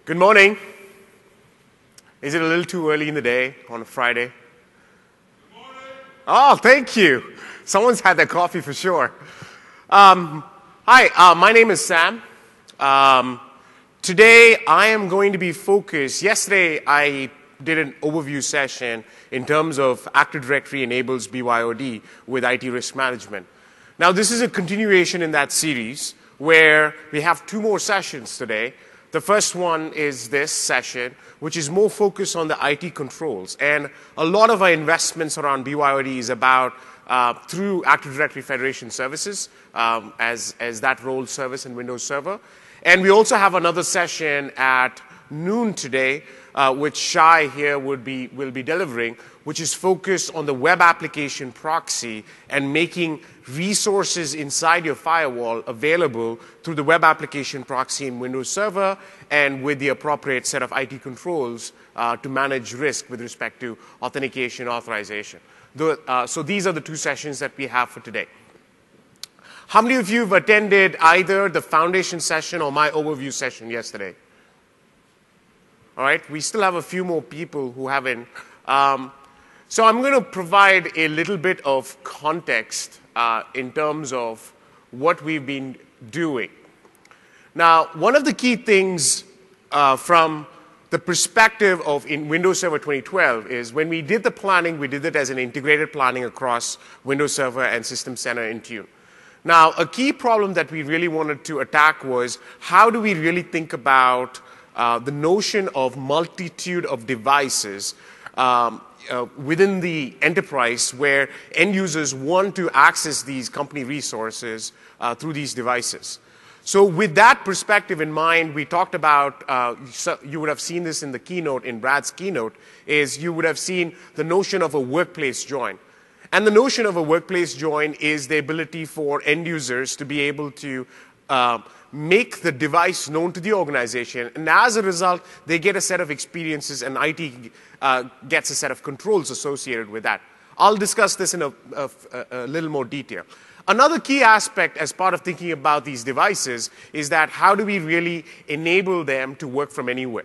Good morning. Is it a little too early in the day on a Friday? Good morning. Oh, thank you. Someone's had their coffee for sure. Hi, my name is Sam. Today I am going to be focused. Yesterday I did an overview session in terms of Active Directory enables BYOD with IT risk management. Now this is a continuation in that series where we have two more sessions today. The first one is this session, which is more focused on the IT controls. And a lot of our investments around BYOD is about through Active Directory Federation services as that role service in Windows Server. And we also have another session at noon today, which Shai here will be delivering, which is focused on the web application proxy and making resources inside your firewall available through the web application proxy in Windows Server and with the appropriate set of IT controls to manage risk with respect to authentication authorization. So these are the two sessions that we have for today. How many of you have attended either the foundation session or my overview session yesterday? All right, we still have a few more people who haven't. So I'm going to provide a little bit of context in terms of what we've been doing. Now, one of the key things from the perspective of in Windows Server 2012 is when we did the planning, we did it as an integrated planning across Windows Server and System Center Intune. Now, a key problem that we really wanted to attack was how do we really think about the notion of multitude of devices within the enterprise where end users want to access these company resources through these devices. So with that perspective in mind, we talked about, you would have seen this in the keynote, in Brad's keynote, is you would have seen the notion of a workplace join. And the notion of a workplace join is the ability for end users to be able to make the device known to the organization. And as a result, they get a set of experiences and IT gets a set of controls associated with that. I'll discuss this in a little more detail. Another key aspect as part of thinking about these devices is that how do we really enable them to work from anywhere?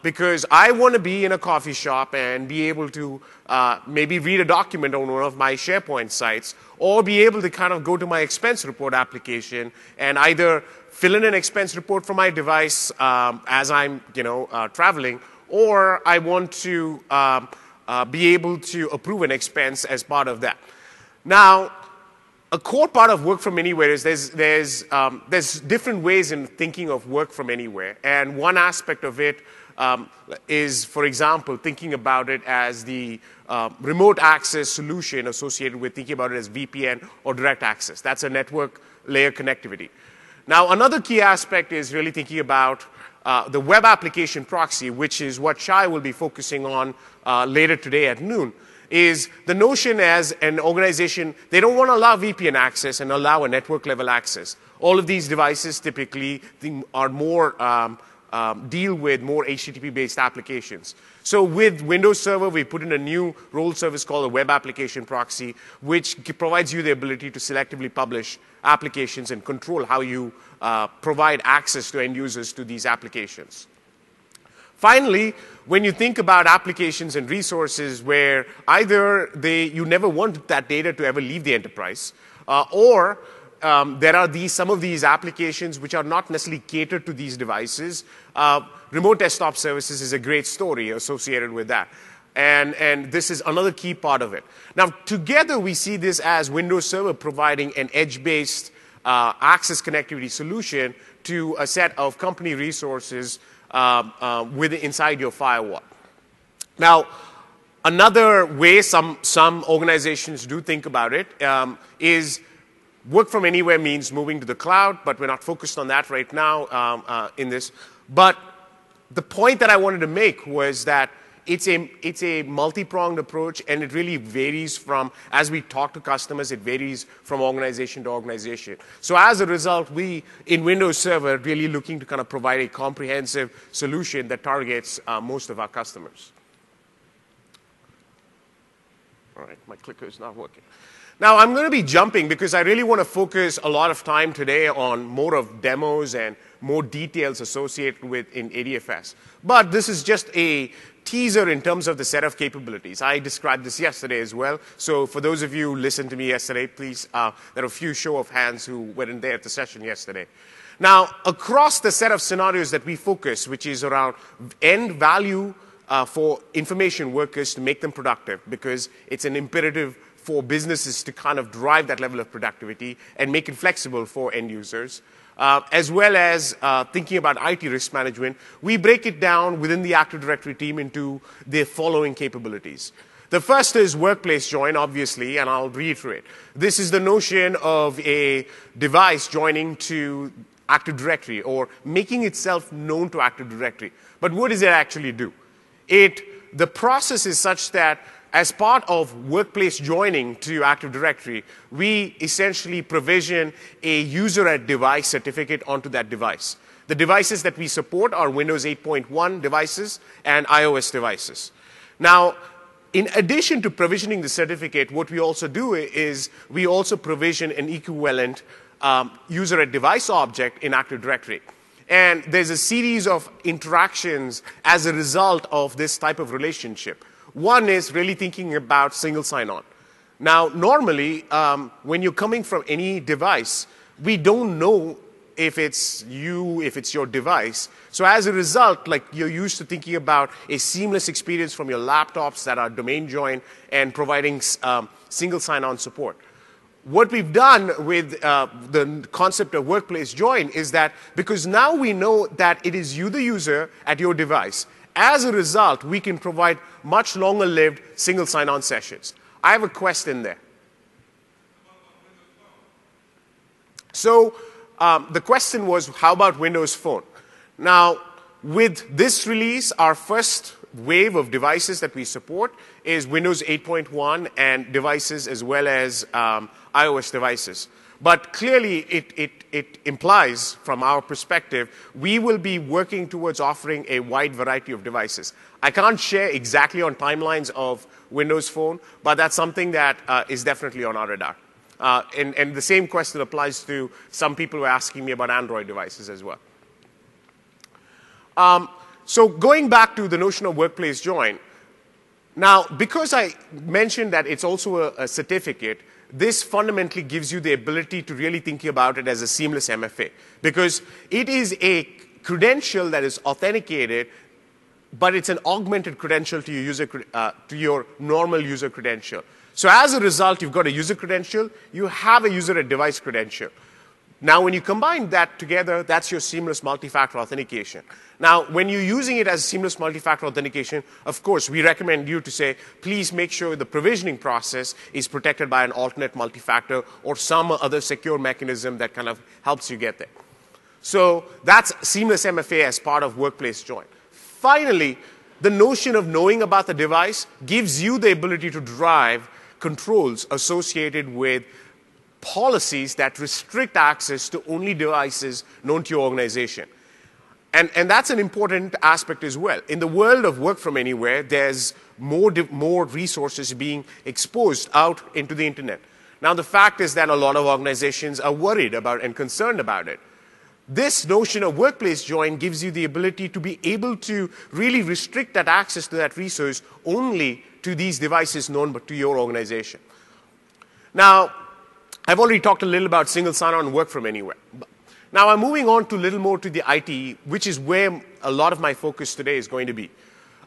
Because I want to be in a coffee shop and be able to maybe read a document on one of my SharePoint sites or be able to kind of go to my expense report application and either fill in an expense report for my device as I'm traveling, or I want to be able to approve an expense as part of that. Now, a core part of work from anywhere is there's different ways in thinking of work from anywhere. And one aspect of it is, for example, thinking about it as the remote access solution associated with thinking about it as VPN or direct access. That's a network layer connectivity. Now, another key aspect is really thinking about the web application proxy, which is what Shai will be focusing on later today at noon. Is the notion as an organization, they don't want to allow VPN access and allow a network level access. All of these devices typically are more, deal with more HTTP based applications. So with Windows Server, we put in a new role service called a web application proxy, which provides you the ability to selectively publish applications and control how you provide access to end users to these applications. Finally, when you think about applications and resources where either you never want that data to ever leave the enterprise, or there are some of these applications which are not necessarily catered to these devices, remote desktop services is a great story associated with that. And this is another key part of it. Now, together we see this as Windows Server providing an edge-based access connectivity solution to a set of company resources inside your firewall. Now, another way some organizations do think about it is work from anywhere means moving to the cloud, but we're not focused on that right now in this. But the point that I wanted to make was that it's a multi-pronged approach, and it really varies from, as we talk to customers, it varies from organization to organization. So as a result, we, in Windows Server, are really looking to kind of provide a comprehensive solution that targets most of our customers. All right, my clicker is not working. Now, I'm going to be jumping because I really want to focus a lot of time today on more of demos and more details associated with in ADFS. But this is just a teaser in terms of the set of capabilities. I described this yesterday as well. So for those of you who listened to me yesterday, please, there are a few show of hands who weren't there at the session yesterday. Now, across the set of scenarios that we focus, which is around end value for information workers to make them productive, because it's an imperative for businesses to kind of drive that level of productivity and make it flexible for end users, as well as thinking about IT risk management, we break it down within the Active Directory team into the following capabilities. The first is workplace join, obviously, and I'll reiterate. This is the notion of a device joining to Active Directory or making itself known to Active Directory. But what does it actually do? The process is such that as part of workplace joining to Active Directory, we essentially provision a user at device certificate onto that device. The devices that we support are Windows 8.1 devices and iOS devices. Now, in addition to provisioning the certificate, what we also do is we also provision an equivalent user at device object in Active Directory. And there's a series of interactions as a result of this type of relationship. One is really thinking about single sign-on. Now, normally, when you're coming from any device, we don't know if it's you, if it's your device. So as a result, like you're used to thinking about a seamless experience from your laptops that are domain joined and providing single sign-on support. What we've done with the concept of workplace join is that because now we know that it is you, the user, at your device, as a result, we can provide much longer-lived single sign-on sessions. I have a question there. So the question was, how about Windows Phone? Now, with this release, our first wave of devices that we support is Windows 8.1 and devices as well as iOS devices. But clearly, it implies, from our perspective, we will be working towards offering a wide variety of devices. I can't share exactly on timelines of Windows Phone, but that's something that is definitely on our radar. And the same question applies to some people who are asking me about Android devices as well. So going back to the notion of workplace join, now, because I mentioned that it's also a certificate, this fundamentally gives you the ability to really think about it as a seamless MFA, because it is a credential that is authenticated, but it's an augmented credential to your user, to your normal user credential. So as a result, you've got a user credential, you have a user at device credential. Now, when you combine that together, that's your seamless multi-factor authentication. Now, when you're using it as seamless multi-factor authentication, of course, we recommend you to say, please make sure the provisioning process is protected by an alternate multi-factor or some other secure mechanism that kind of helps you get there. So that's seamless MFA as part of workplace join. Finally, the notion of knowing about the device gives you the ability to drive controls associated with policies that restrict access to only devices known to your organization. And that's an important aspect as well. In the world of work from anywhere, there's more resources being exposed out into the internet. Now, the fact is that a lot of organizations are worried about and concerned about it. This notion of workplace join gives you the ability to be able to really restrict that access to that resource only to these devices known to your organization. Now, I've already talked a little about single sign-on and work from anywhere. Now I'm moving on to a little more to the IT, which is where a lot of my focus today is going to be.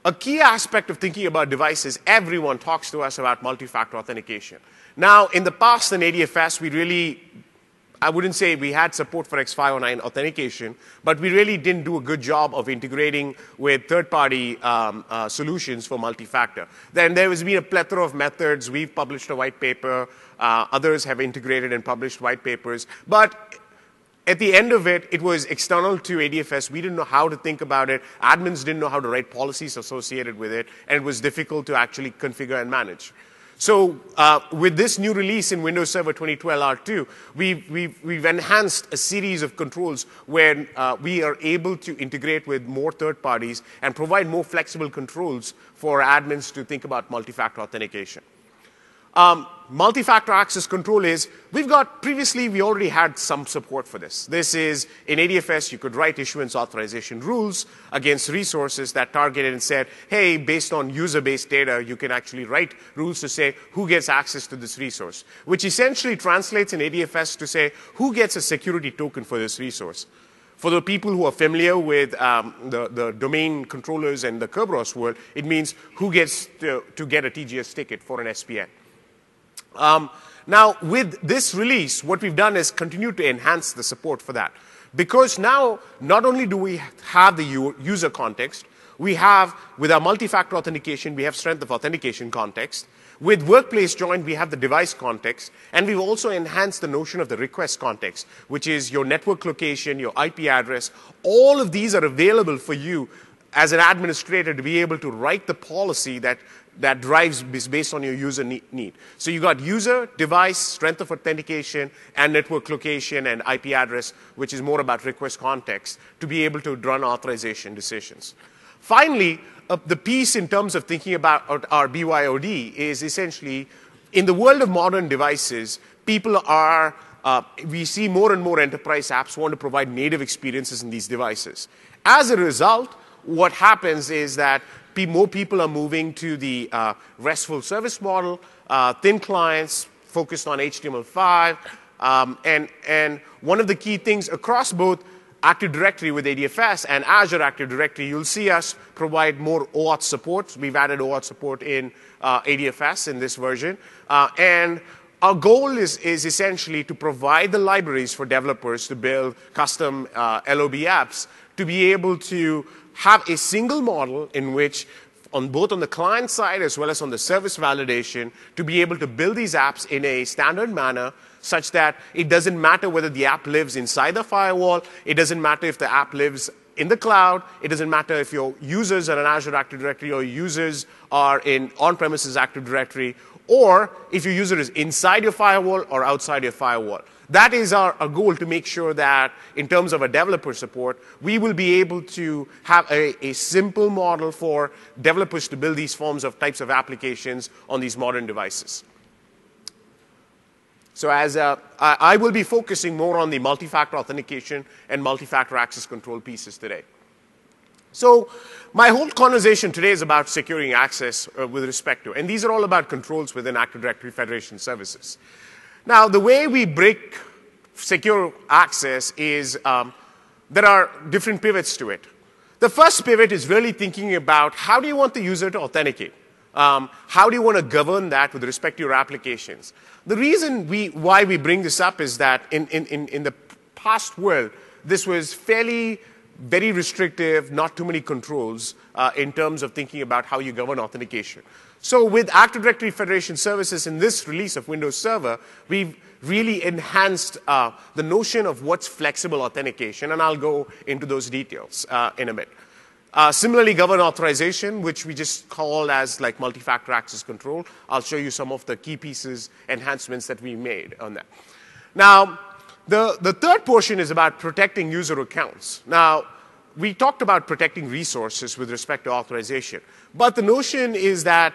A key aspect of thinking about devices, everyone talks to us about multi-factor authentication. Now, in the past in ADFS, we really, I wouldn't say we had support for X509 authentication, but we really didn't do a good job of integrating with third-party solutions for multi-factor. Then there has been a plethora of methods. We've published a white paper. Others have integrated and published white papers. But at the end of it, it was external to ADFS. We didn't know how to think about it. Admins didn't know how to write policies associated with it. And it was difficult to actually configure and manage. So with this new release in Windows Server 2012 R2, we've enhanced a series of controls where we are able to integrate with more third parties and provide more flexible controls for admins to think about multi-factor authentication. Multi-factor access control is, previously we already had some support for this. This is, in ADFS, you could write issuance authorization rules against resources that targeted and said, hey, based on user-based data, you can actually write rules to say who gets access to this resource, which essentially translates in ADFS to say who gets a security token for this resource. For the people who are familiar with the domain controllers and the Kerberos world, it means who gets to get a TGS ticket for an SPN. Now, with this release, what we've done is continue to enhance the support for that. Because now, not only do we have the user context, we have, with our multi-factor authentication, we have strength of authentication context. With Workplace Join, we have the device context, and we've also enhanced the notion of the request context, which is your network location, your IP address. All of these are available for you as an administrator to be able to write the policy that drives based on your user need. So you got user, device, strength of authentication, and network location and IP address, which is more about request context, to be able to run authorization decisions. Finally, the piece in terms of thinking about our BYOD is essentially, in the world of modern devices, we see more and more enterprise apps want to provide native experiences in these devices. As a result, what happens is that more people are moving to the RESTful service model, thin clients focused on HTML5, and one of the key things across both Active Directory with ADFS and Azure Active Directory, you'll see us provide more OAuth support. We've added OAuth support in ADFS in this version. And our goal is essentially to provide the libraries for developers to build custom LOB apps, to be able to have a single model in which, both on the client side as well as on the service validation, to be able to build these apps in a standard manner such that it doesn't matter whether the app lives inside the firewall, it doesn't matter if the app lives in the cloud, it doesn't matter if your users are in Azure Active Directory or users are in on-premises Active Directory, or if your user is inside your firewall or outside your firewall. That is our goal, to make sure that in terms of a developer support, we will be able to have a simple model for developers to build these types of applications on these modern devices. So I will be focusing more on the multi-factor authentication and multi-factor access control pieces today. So my whole conversation today is about securing access with respect to, and these are all about controls within Active Directory Federation services. Now, the way we break secure access is there are different pivots to it. The first pivot is really thinking about how do you want the user to authenticate? How do you want to govern that with respect to your applications? The reason why we bring this up is that in the past world, this was very restrictive, not too many controls in terms of thinking about how you govern authentication. So with Active Directory Federation services in this release of Windows Server, we've really enhanced the notion of what's flexible authentication, and I'll go into those details in a bit. Similarly, governed authorization, which we just call as like multi-factor access control. I'll show you some of the key pieces, enhancements that we made on that. Now, the third portion is about protecting user accounts. Now, we talked about protecting resources with respect to authorization. But the notion is that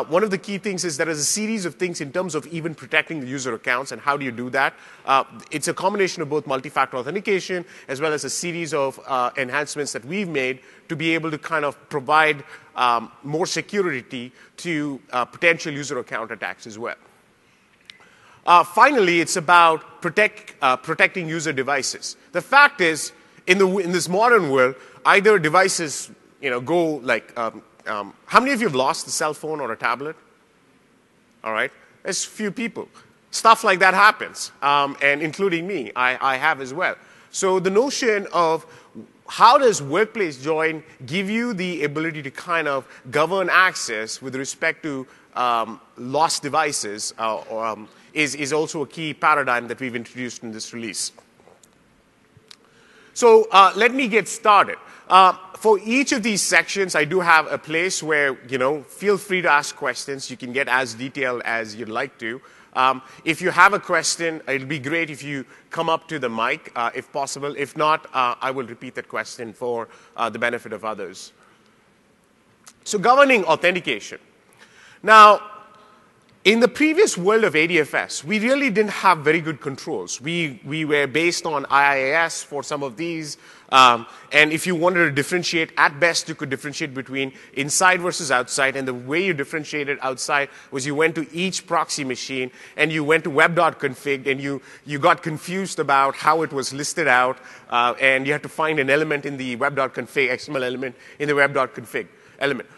one of the key things is there is a series of things in terms of even protecting the user accounts, and how do you do that? It's a combination of both multi-factor authentication as well as a series of enhancements that we've made to be able to kind of provide more security to potential user account attacks as well. Finally, it's about protecting user devices. The fact is, in this modern world, either devices go like, how many of you have lost a cell phone or a tablet? All right, there's few people. Stuff like that happens, and including me, I have as well. So the notion of how does Workplace Join give you the ability to kind of govern access with respect to lost devices is also a key paradigm that we've introduced in this release. So let me get started. For each of these sections, I do have a place where, feel free to ask questions. You can get as detailed as you'd like to. If you have a question, it'd be great if you come up to the mic, if possible. If not, I will repeat that question for the benefit of others. So governing authentication. Now, In the previous world of ADFS, we really didn't have very good controls. We were based on IIAS for some of these. And if you wanted to differentiate, at best, you could differentiate between inside versus outside. And the way you differentiated outside was you went to each proxy machine and you went to web.config and you got confused about how it was listed out. And you had to find an element in the web.config, XML element in the web.config element.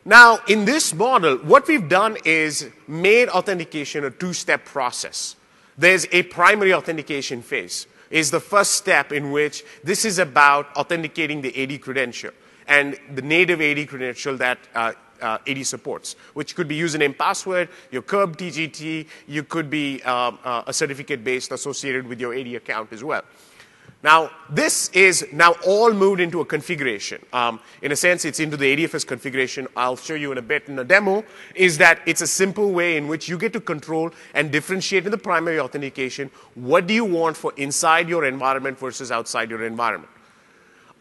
Now, in this model, what we've done is made authentication a two-step process. There's a primary authentication phase. Is the first step in which this is about authenticating the AD credential and the native AD credential that AD supports, which could be username, password, your KERB TGT, you could be a certificate based associated with your AD account as well. Now, this is now all moved into a configuration. In a sense, it's into the ADFS configuration. I'll show you in a bit in a demo, is that it's a simple way in which you get to control and differentiate in the primary authentication what do you want for inside your environment versus outside your environment.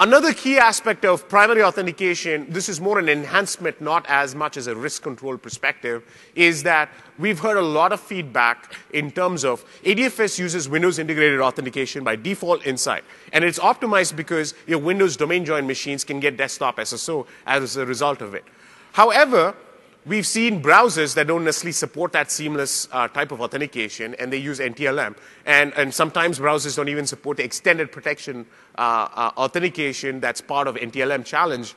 Another key aspect of primary authentication, this is more an enhancement, not as much as a risk control perspective, is that we've heard a lot of feedback in terms of ADFS uses Windows integrated authentication by default inside. And it's optimized because your Windows domain joined machines can get desktop SSO as a result of it. However, we've seen browsers that don't necessarily support that seamless type of authentication, and they use NTLM. And sometimes browsers don't even support the extended protection authentication that's part of NTLM challenge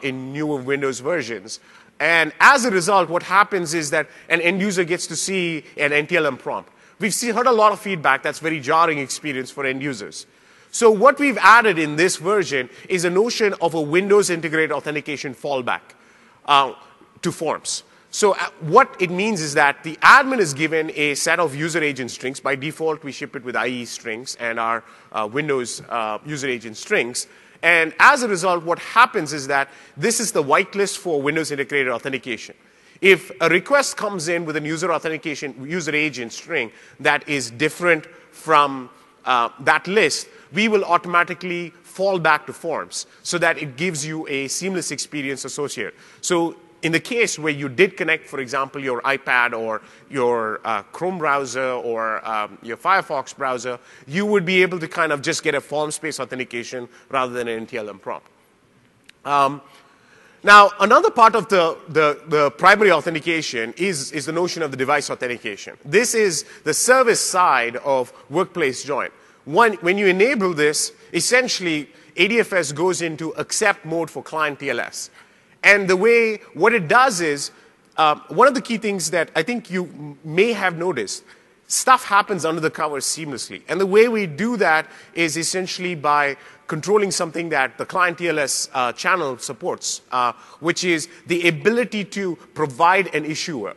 in newer Windows versions. And as a result, what happens is that an end user gets to see an NTLM prompt. We've heard a lot of feedback that's very jarring experience for end users. So what we've added in this version is a notion of a Windows integrated authentication fallback to forms. So what it means is that the admin is given a set of user agent strings. By default, we ship it with IE strings and our Windows user agent strings. And as a result, what happens is that this is the whitelist for Windows integrated authentication. If a request comes in with a user agent string that is different from that list, we will automatically fall back to forms so that it gives you a seamless experience associated. So in the case where you did connect, for example, your iPad or your Chrome browser or your Firefox browser, you would be able to kind of just get a forms-based authentication rather than an NTLM prompt. Now, another part of the primary authentication is the notion of the device authentication. This is the service side of workplace join. When you enable this, essentially, ADFS goes into accept mode for client TLS. And what it does is, one of the key things that I think you may have noticed, stuff happens under the covers seamlessly. And the way we do that is essentially by controlling something that the client TLS channel supports, which is the ability to provide an issuer.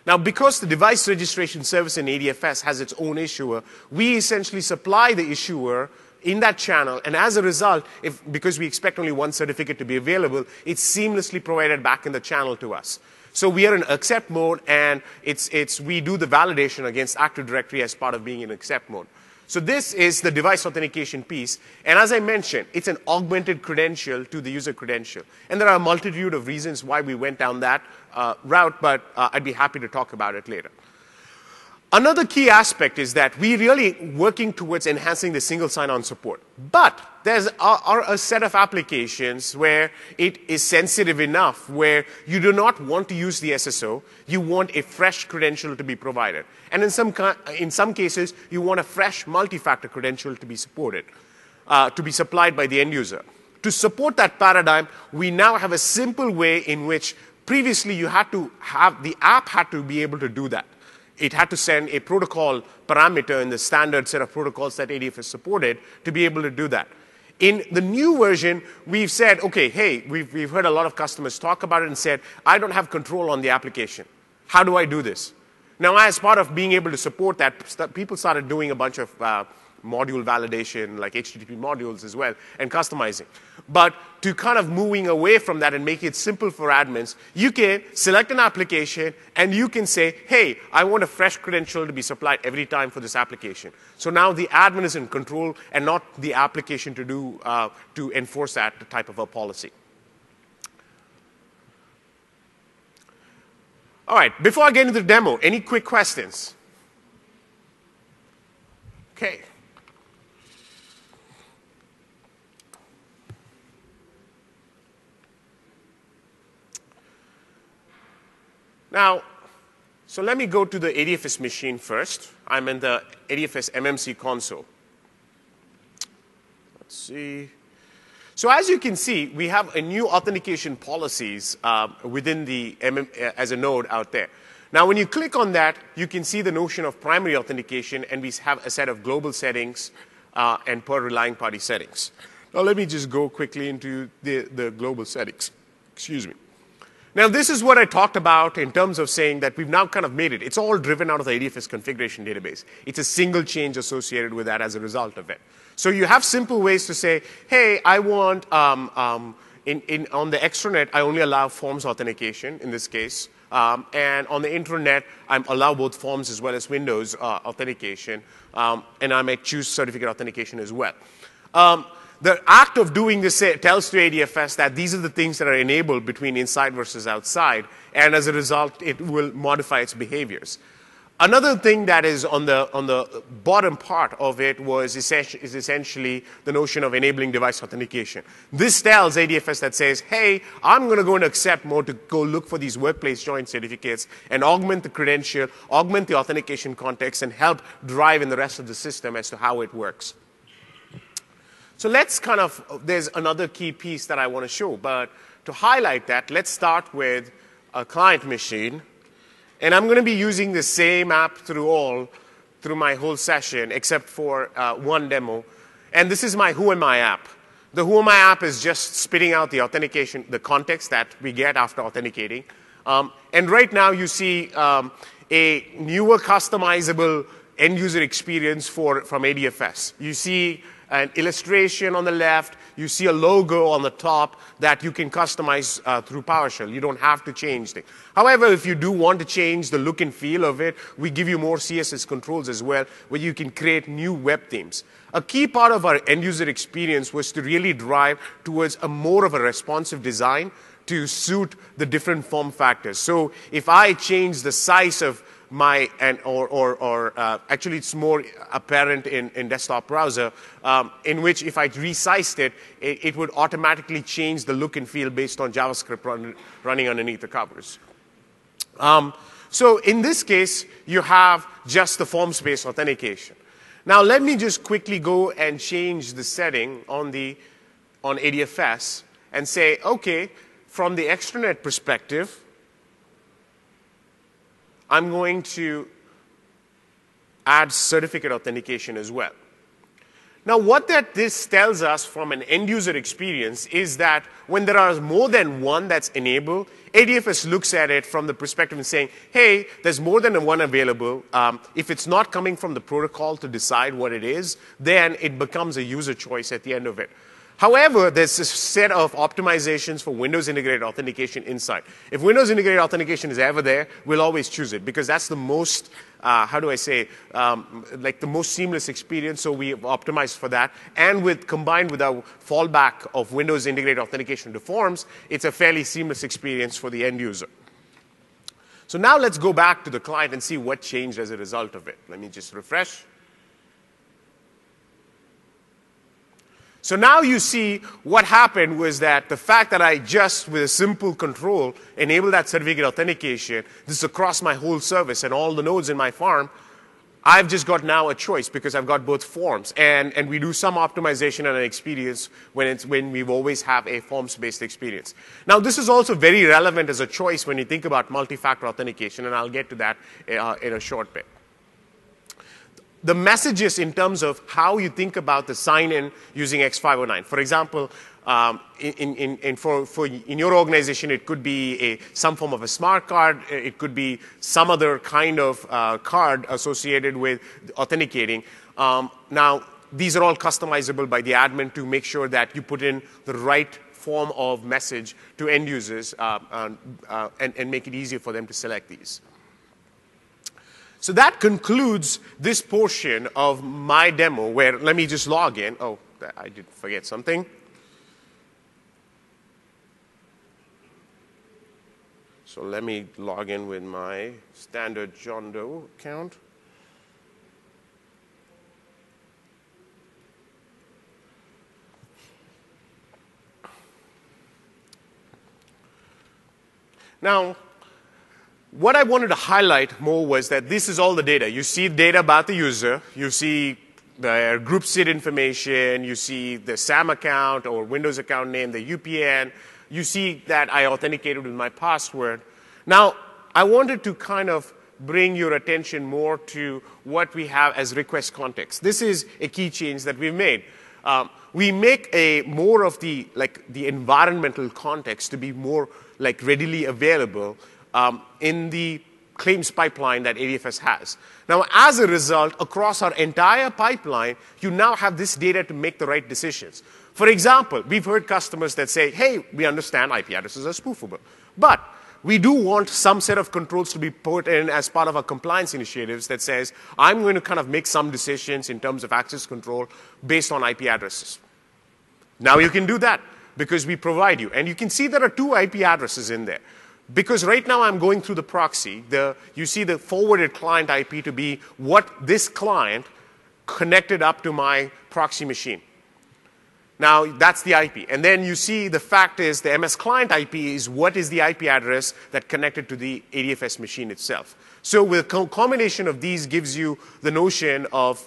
Now, because the device registration service in ADFS has its own issuer, we essentially supply the issuer in that channel, and as a result, because we expect only one certificate to be available, it's seamlessly provided back in the channel to us. So we are in accept mode, and we do the validation against Active Directory as part of being in accept mode. So this is the device authentication piece, and as I mentioned, it's an augmented credential to the user credential. And there are a multitude of reasons why we went down that route, but I'd be happy to talk about it later. Another key aspect is that we're really working towards enhancing the single sign-on support. But there are a set of applications where it is sensitive enough where you do not want to use the SSO. You want a fresh credential to be provided. And in some cases, you want a fresh multi-factor credential to be supported, to be supplied by the end user. To support that paradigm, we now have a simple way in which previously you had to have the app had to be able to do that. It had to send a protocol parameter in the standard set of protocols that ADFS supported to be able to do that. In the new version, we've said, okay, hey, we've heard a lot of customers talk about it and said, I don't have control on the application. How do I do this? Now, as part of being able to support that, people started doing a bunch of module validation, like HTTP modules as well, and customizing. But to kind of moving away from that and making it simple for admins, you can select an application and you can say, hey, I want a fresh credential to be supplied every time for this application. So now the admin is in control and not the application to enforce that type of a policy. All right, before I get into the demo, any quick questions? Okay. Now, so let me go to the ADFS machine first. I'm in the ADFS MMC console. Let's see. So as you can see, we have a new authentication policies within the as a node out there. Now, when you click on that, you can see the notion of primary authentication, and we have a set of global settings and per relying party settings. Now, let me just go quickly into the global settings. Excuse me. Now, this is what I talked about in terms of saying that we've now kind of made it. It's all driven out of the ADFS configuration database. It's a single change associated with that as a result of it. So you have simple ways to say, hey, I want, on the extranet, I only allow forms authentication in this case. And on the intranet, I allow both forms as well as Windows authentication. And I may choose certificate authentication as well. The act of doing this tells to ADFS that these are the things that are enabled between inside versus outside, and as a result, it will modify its behaviors. Another thing that is on the bottom part of it is essentially the notion of enabling device authentication. This tells ADFS that says, hey, I'm going to go into accept mode to go look for these workplace joint certificates and augment the credential, augment the authentication context, and help drive in the rest of the system as to how it works. So let's there's another key piece that I want to show, but to highlight that, let's start with a client machine. And I'm going to be using the same app through my whole session, except for one demo. And this is my Who Am I app. The Who Am I app is just spitting out the authentication, the context that we get after authenticating. And right now you see a newer customizable end user experience from ADFS. You see an illustration on the left. You see a logo on the top that you can customize through PowerShell. You don't have to change things. However, if you do want to change the look and feel of it, we give you more CSS controls as well, where you can create new web themes. A key part of our end user experience was to really drive towards more of a responsive design to suit the different form factors. So if I change the size of actually it's more apparent in desktop browser, in which if I resized it, it would automatically change the look and feel based on JavaScript running underneath the covers. So in this case, you have just the forms-based authentication. Now let me just quickly go and change the setting on ADFS and say, okay, from the extranet perspective, I'm going to add certificate authentication as well. Now, what this tells us from an end-user experience is that when there are more than one that's enabled, ADFS looks at it from the perspective of saying, hey, there's more than one available. If it's not coming from the protocol to decide what it is, then it becomes a user choice at the end of it. However, there's a set of optimizations for Windows integrated authentication inside. If Windows integrated authentication is ever there, we'll always choose it because that's the most, like the most seamless experience. So we have optimized for that. And combined with our fallback of Windows integrated authentication to forms, it's a fairly seamless experience for the end user. So now let's go back to the client and see what changed as a result of it. Let me just refresh. So now you see what happened was that the fact that I just, with a simple control, enabled that certificate authentication, this is across my whole service and all the nodes in my farm, I've just got now a choice because I've got both forms. And we do some optimization and an experience when we always have a forms-based experience. Now, this is also very relevant as a choice when you think about multi-factor authentication, and I'll get to that in a short bit. The messages in terms of how you think about the sign-in using X509. For example, in your organization, it could be some form of a smart card. It could be some other kind of card associated with authenticating. Now, these are all customizable by the admin to make sure that you put in the right form of message to end users and make it easier for them to select these. So that concludes this portion of my demo where, let me just log in. Oh, I did forget something. So let me log in with my standard John Doe account. Now, what I wanted to highlight more was that this is all the data. You see data about the user. You see the group seed information. You see the SAM account or Windows account name, the UPN. You see that I authenticated with my password. Now, I wanted to kind of bring your attention more to what we have as request context. This is a key change that we've made. We make more of the environmental context to be more readily available in the claims pipeline that ADFS has. Now, as a result, across our entire pipeline, you now have this data to make the right decisions. For example, we've heard customers that say, hey, we understand IP addresses are spoofable, but we do want some set of controls to be put in as part of our compliance initiatives that says, I'm going to kind of make some decisions in terms of access control based on IP addresses. Now you can do that because we provide you. And you can see there are 2 IP addresses in there. Because right now I'm going through the proxy, you see the forwarded client IP to be what this client connected up to my proxy machine. Now, that's the IP. And then you see the fact is the MS client IP is what is the IP address that connected to the ADFS machine itself. So with a combination of these gives you the notion of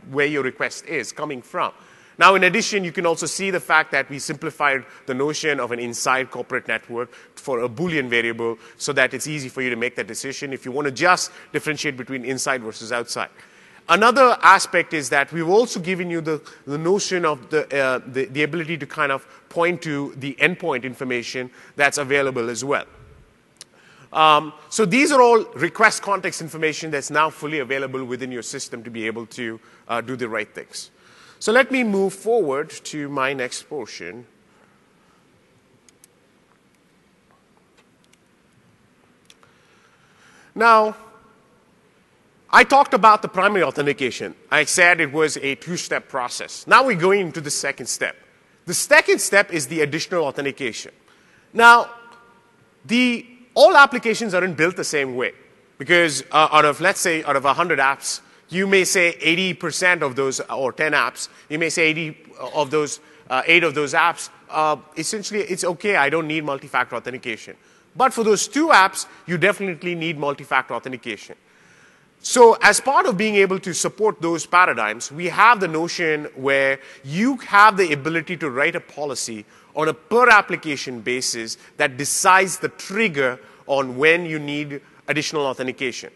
where your request is coming from. Now, in addition, you can also see the fact that we simplified the notion of an inside corporate network for a Boolean variable so that it's easy for you to make that decision if you want to just differentiate between inside versus outside. Another aspect is that we've also given you the notion of the ability to kind of point to the endpoint information that's available as well. So these are all request context information that's now fully available within your system to be able to do the right things. So let me move forward to my next portion. Now, I talked about the primary authentication. I said it was a 2-step process. Now we're going into the second step. The second step is the additional authentication. Now, all applications aren't built the same way because let's say, out of 100 apps, you may say 80% of those, or 10 apps, you may say 8 of those apps, essentially it's okay, I don't need multi-factor authentication. But for those 2 apps, you definitely need multi-factor authentication. So as part of being able to support those paradigms, we have the notion where you have the ability to write a policy on a per application basis that decides the trigger on when you need additional authentication.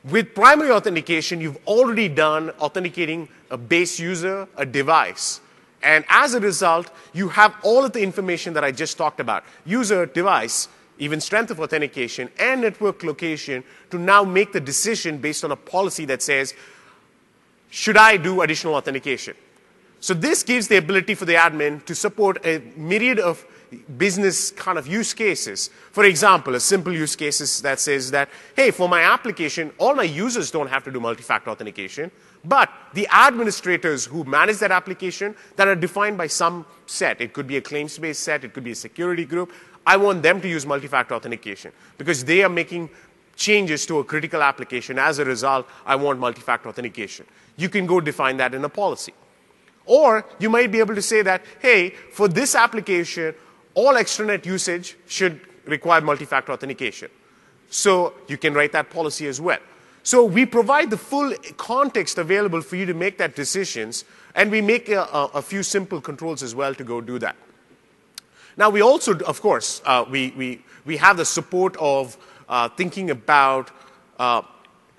With primary authentication, you've already done authenticating a base user, a device. And as a result, you have all of the information that I just talked about. User, device, even strength of authentication, and network location to now make the decision based on a policy that says, should I do additional authentication? So this gives the ability for the admin to support a myriad of business kind of use cases. For example, a simple use case that says that, hey, for my application, all my users don't have to do multi-factor authentication, but the administrators who manage that application that are defined by some set, it could be a claims-based set, it could be a security group, I want them to use multi-factor authentication because they are making changes to a critical application. As a result, I want multi-factor authentication. You can go define that in a policy. Or you might be able to say that, hey, for this application, all extranet usage should require multi-factor authentication. So you can write that policy as well. So we provide the full context available for you to make that decisions, and we make a few simple controls as well to go do that. Now we also, of course, we have the support of thinking about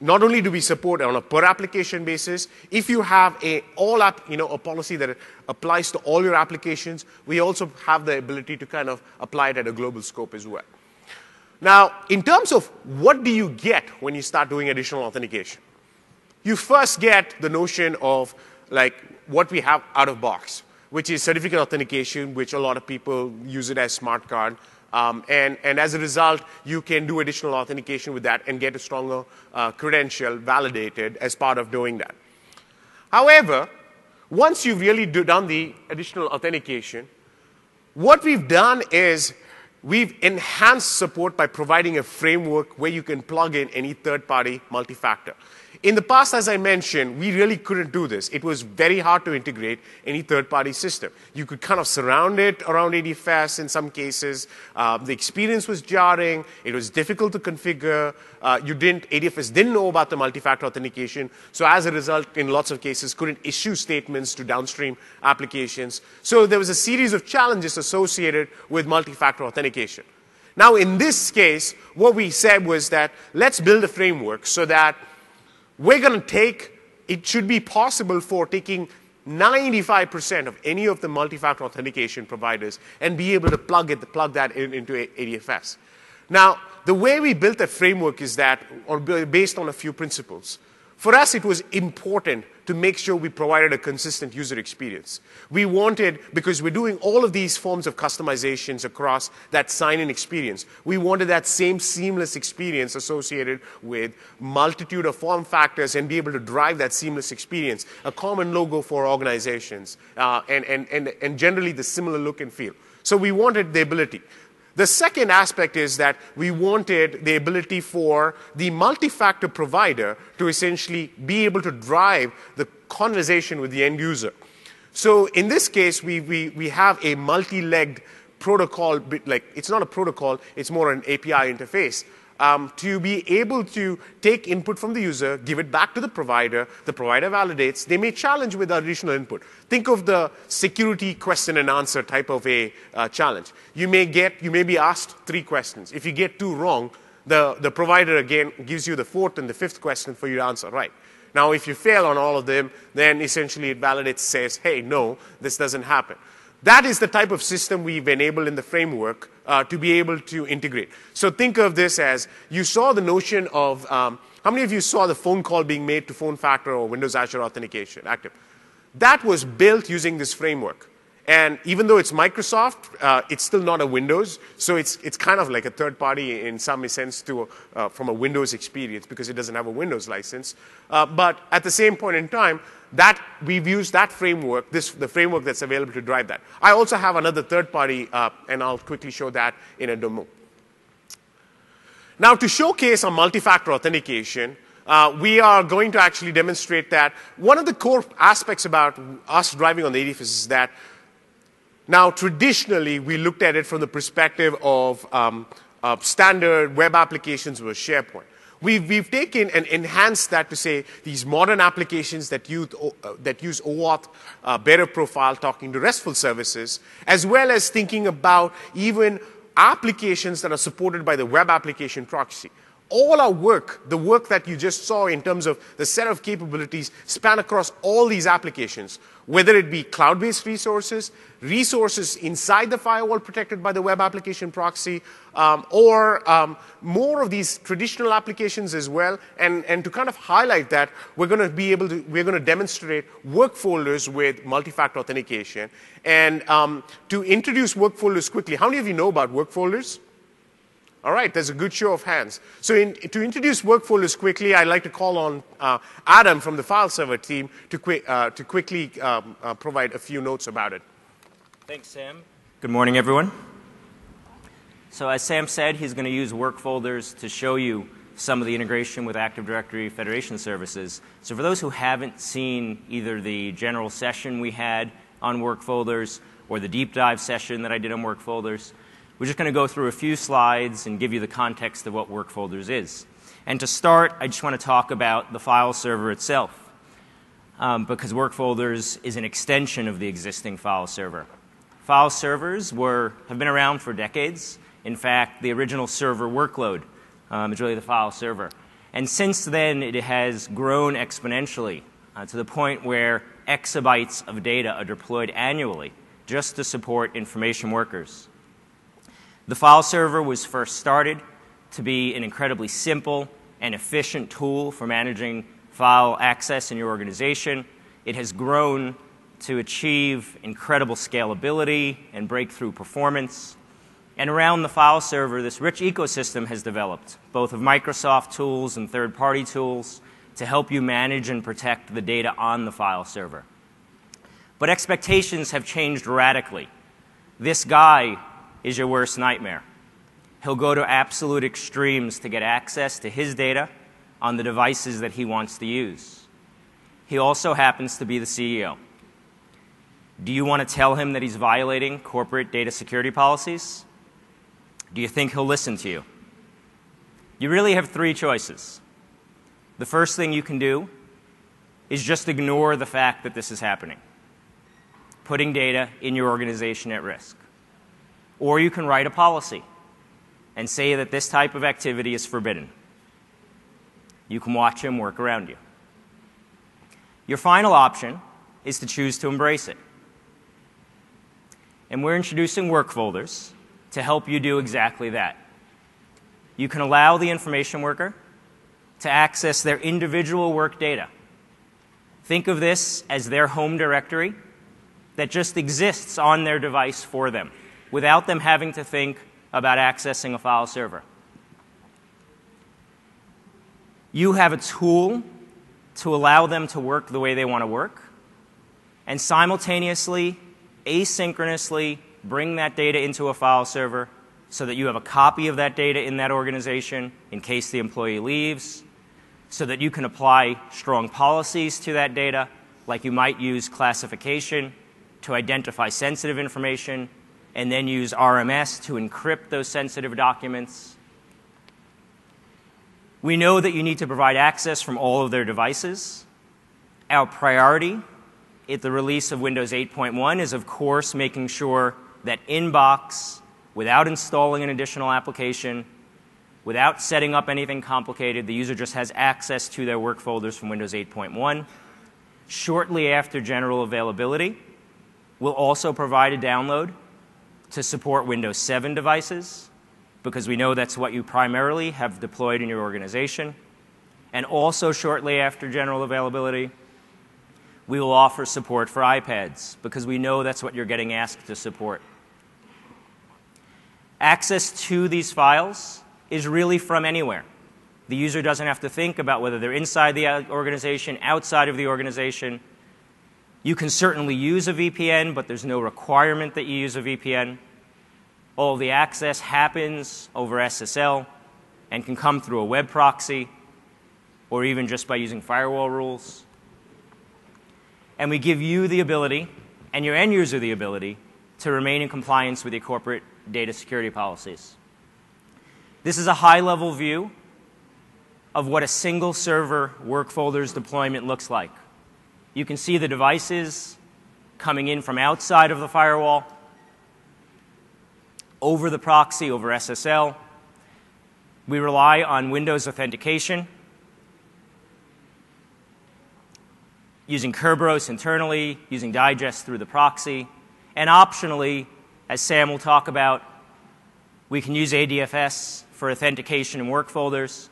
not only do we support on a per application basis, if you have a policy that applies to all your applications, we also have the ability to kind of apply it at a global scope as well. Now, in terms of what do you get when you start doing additional authentication? You first get the notion of what we have out of box, which is certificate authentication, which a lot of people use it as smart card. And as a result, you can do additional authentication with that and get a stronger credential validated as part of doing that. However, once you've really done the additional authentication, what we've done is we've enhanced support by providing a framework where you can plug in any third-party multi-factor. In the past, as I mentioned, we really couldn't do this. It was very hard to integrate any third-party system. You could kind of surround it around ADFS in some cases. The experience was jarring. It was difficult to configure. ADFS didn't know about the multi-factor authentication. So as a result, in lots of cases, couldn't issue statements to downstream applications. So there was a series of challenges associated with multi-factor authentication. Now, in this case, what we said was that let's build a framework so that we're going to it should be possible for taking 95% of any of the multi-factor authentication providers and be able to plug that into ADFS. Now, the way we built that framework is based on a few principles. For us, it was important to make sure we provided a consistent user experience. We wanted, because we're doing all of these forms of customizations across that sign-in experience, we wanted that same seamless experience associated with multitude of form factors and be able to drive that seamless experience, a common logo for organizations, and generally the similar look and feel. So we wanted the ability. The second aspect is that we wanted the ability for the multi-factor provider to essentially be able to drive the conversation with the end user. So in this case, we have a multi-legged protocol, it's not a protocol, it's more an API interface, to be able to take input from the user, give it back to the provider validates, they may challenge with additional input. Think of the security question and answer type of a challenge. You may be asked 3 questions. If you get 2 wrong, the provider again gives you the 4th and the 5th question for you to answer right. Now, if you fail on all of them, then essentially it validates, says, hey, no, this doesn't happen. That is the type of system we've enabled in the framework to be able to integrate. So think of this as, you saw the notion of, how many of you saw the phone call being made to phone factor or Windows Azure Authentication active? That was built using this framework. And even though it's Microsoft, it's still not a Windows. So it's kind of like a third party in some sense from a Windows experience because it doesn't have a Windows license. But at the same point in time, we've used that framework, the framework that's available to drive that. I also have another third party, and I'll quickly show that in a demo. Now, to showcase our multi-factor authentication, we are going to actually demonstrate that one of the core aspects about us driving on the ADFS is that now, traditionally, we looked at it from the perspective of standard web applications with SharePoint. We've taken and enhanced that to say these modern applications that use OAuth, better profile, talking to RESTful services, as well as thinking about even applications that are supported by the web application proxy. All our work, the work that you just saw in terms of the set of capabilities, span across all these applications, whether it be cloud-based resources inside the firewall protected by the web application proxy, or more of these traditional applications as well. And to kind of highlight that, we're going to demonstrate work folders with multi-factor authentication. And to introduce work folders quickly, how many of you know about work folders? All right, there's a good show of hands. So to introduce work folders quickly, I'd like to call on Adam from the file server team to quickly provide a few notes about it. Thanks, Sam. Good morning, everyone. So as Sam said, he's going to use work folders to show you some of the integration with Active Directory Federation services. So for those who haven't seen either the general session we had on work folders or the deep dive session that I did on work folders, we're just going to go through a few slides and give you the context of what work folders is. And to start, I just want to talk about the file server itself, because work folders is an extension of the existing file server. File servers have been around for decades. In fact, the original server workload is really the file server. And since then, it has grown exponentially to the point where exabytes of data are deployed annually just to support information workers. The file server was first started to be an incredibly simple and efficient tool for managing file access in your organization. It has grown to achieve incredible scalability and breakthrough performance. And around the file server, this rich ecosystem has developed, both of Microsoft tools and third-party tools, to help you manage and protect the data on the file server. But expectations have changed radically. This guy is your worst nightmare. He'll go to absolute extremes to get access to his data on the devices that he wants to use. He also happens to be the CEO. Do you want to tell him that he's violating corporate data security policies? Do you think he'll listen to you? You really have three choices. The first thing you can do is just ignore the fact that this is happening, putting data in your organization at risk. Or you can write a policy and say that this type of activity is forbidden. You can watch him work around you. Your final option is to choose to embrace it. And we're introducing work folders to help you do exactly that. You can allow the information worker to access their individual work data. Think of this as their home directory that just exists on their device for them, without them having to think about accessing a file server. You have a tool to allow them to work the way they want to work, and simultaneously, asynchronously, bring that data into a file server so that you have a copy of that data in that organization in case the employee leaves, so that you can apply strong policies to that data, like you might use classification to identify sensitive information, and then use RMS to encrypt those sensitive documents. We know that you need to provide access from all of their devices. Our priority at the release of Windows 8.1 is, of course, making sure that in-box, without installing an additional application, without setting up anything complicated, the user just has access to their work folders from Windows 8.1. Shortly after general availability, we'll also provide a download to support Windows 7 devices, because we know that's what you primarily have deployed in your organization. And also shortly after general availability, we will offer support for iPads, because we know that's what you're getting asked to support. Access to these files is really from anywhere. The user doesn't have to think about whether they're inside the organization, outside of the organization. You can certainly use a VPN, but there's no requirement that you use a VPN. All of the access happens over SSL and can come through a web proxy or even just by using firewall rules. And we give you the ability, and your end user the ability, to remain in compliance with your corporate data security policies. This is a high-level view of what a single server work folders deployment looks like. You can see the devices coming in from outside of the firewall, over the proxy, over SSL. We rely on Windows authentication, using Kerberos internally, using Digest through the proxy, and optionally, as Sam will talk about, we can use ADFS for authentication in work folders,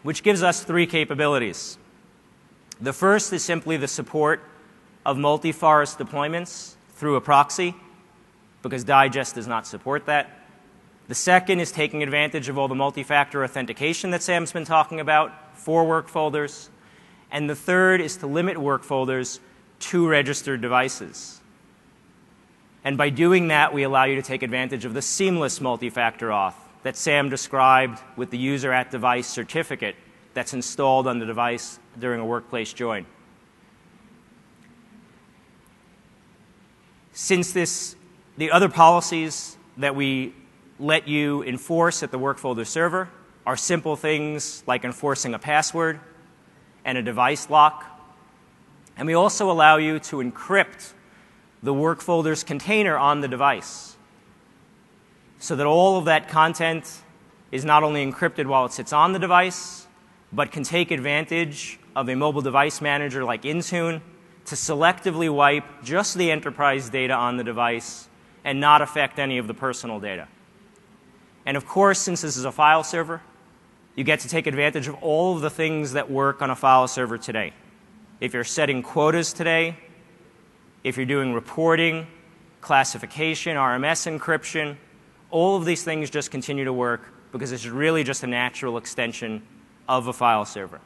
which gives us three capabilities. The first is simply the support of multi-forest deployments through a proxy, because Digest does not support that. The second is taking advantage of all the multi-factor authentication that Sam's been talking about for work folders. And the third is to limit work folders to registered devices. And by doing that, we allow you to take advantage of the seamless multi-factor auth that Sam described with the user at device certificate that's installed on the device during a workplace join. Since the other policies that we let you enforce at the work folder server are simple things like enforcing a password and a device lock. And we also allow you to encrypt the work folder's container on the device, so that all of that content is not only encrypted while it sits on the device, but can take advantage of a mobile device manager like Intune to selectively wipe just the enterprise data on the device and not affect any of the personal data. And of course, since this is a file server, you get to take advantage of all of the things that work on a file server today. If you're setting quotas today, if you're doing reporting, classification, RMS encryption, all of these things just continue to work because it's really just a natural extension of a file server.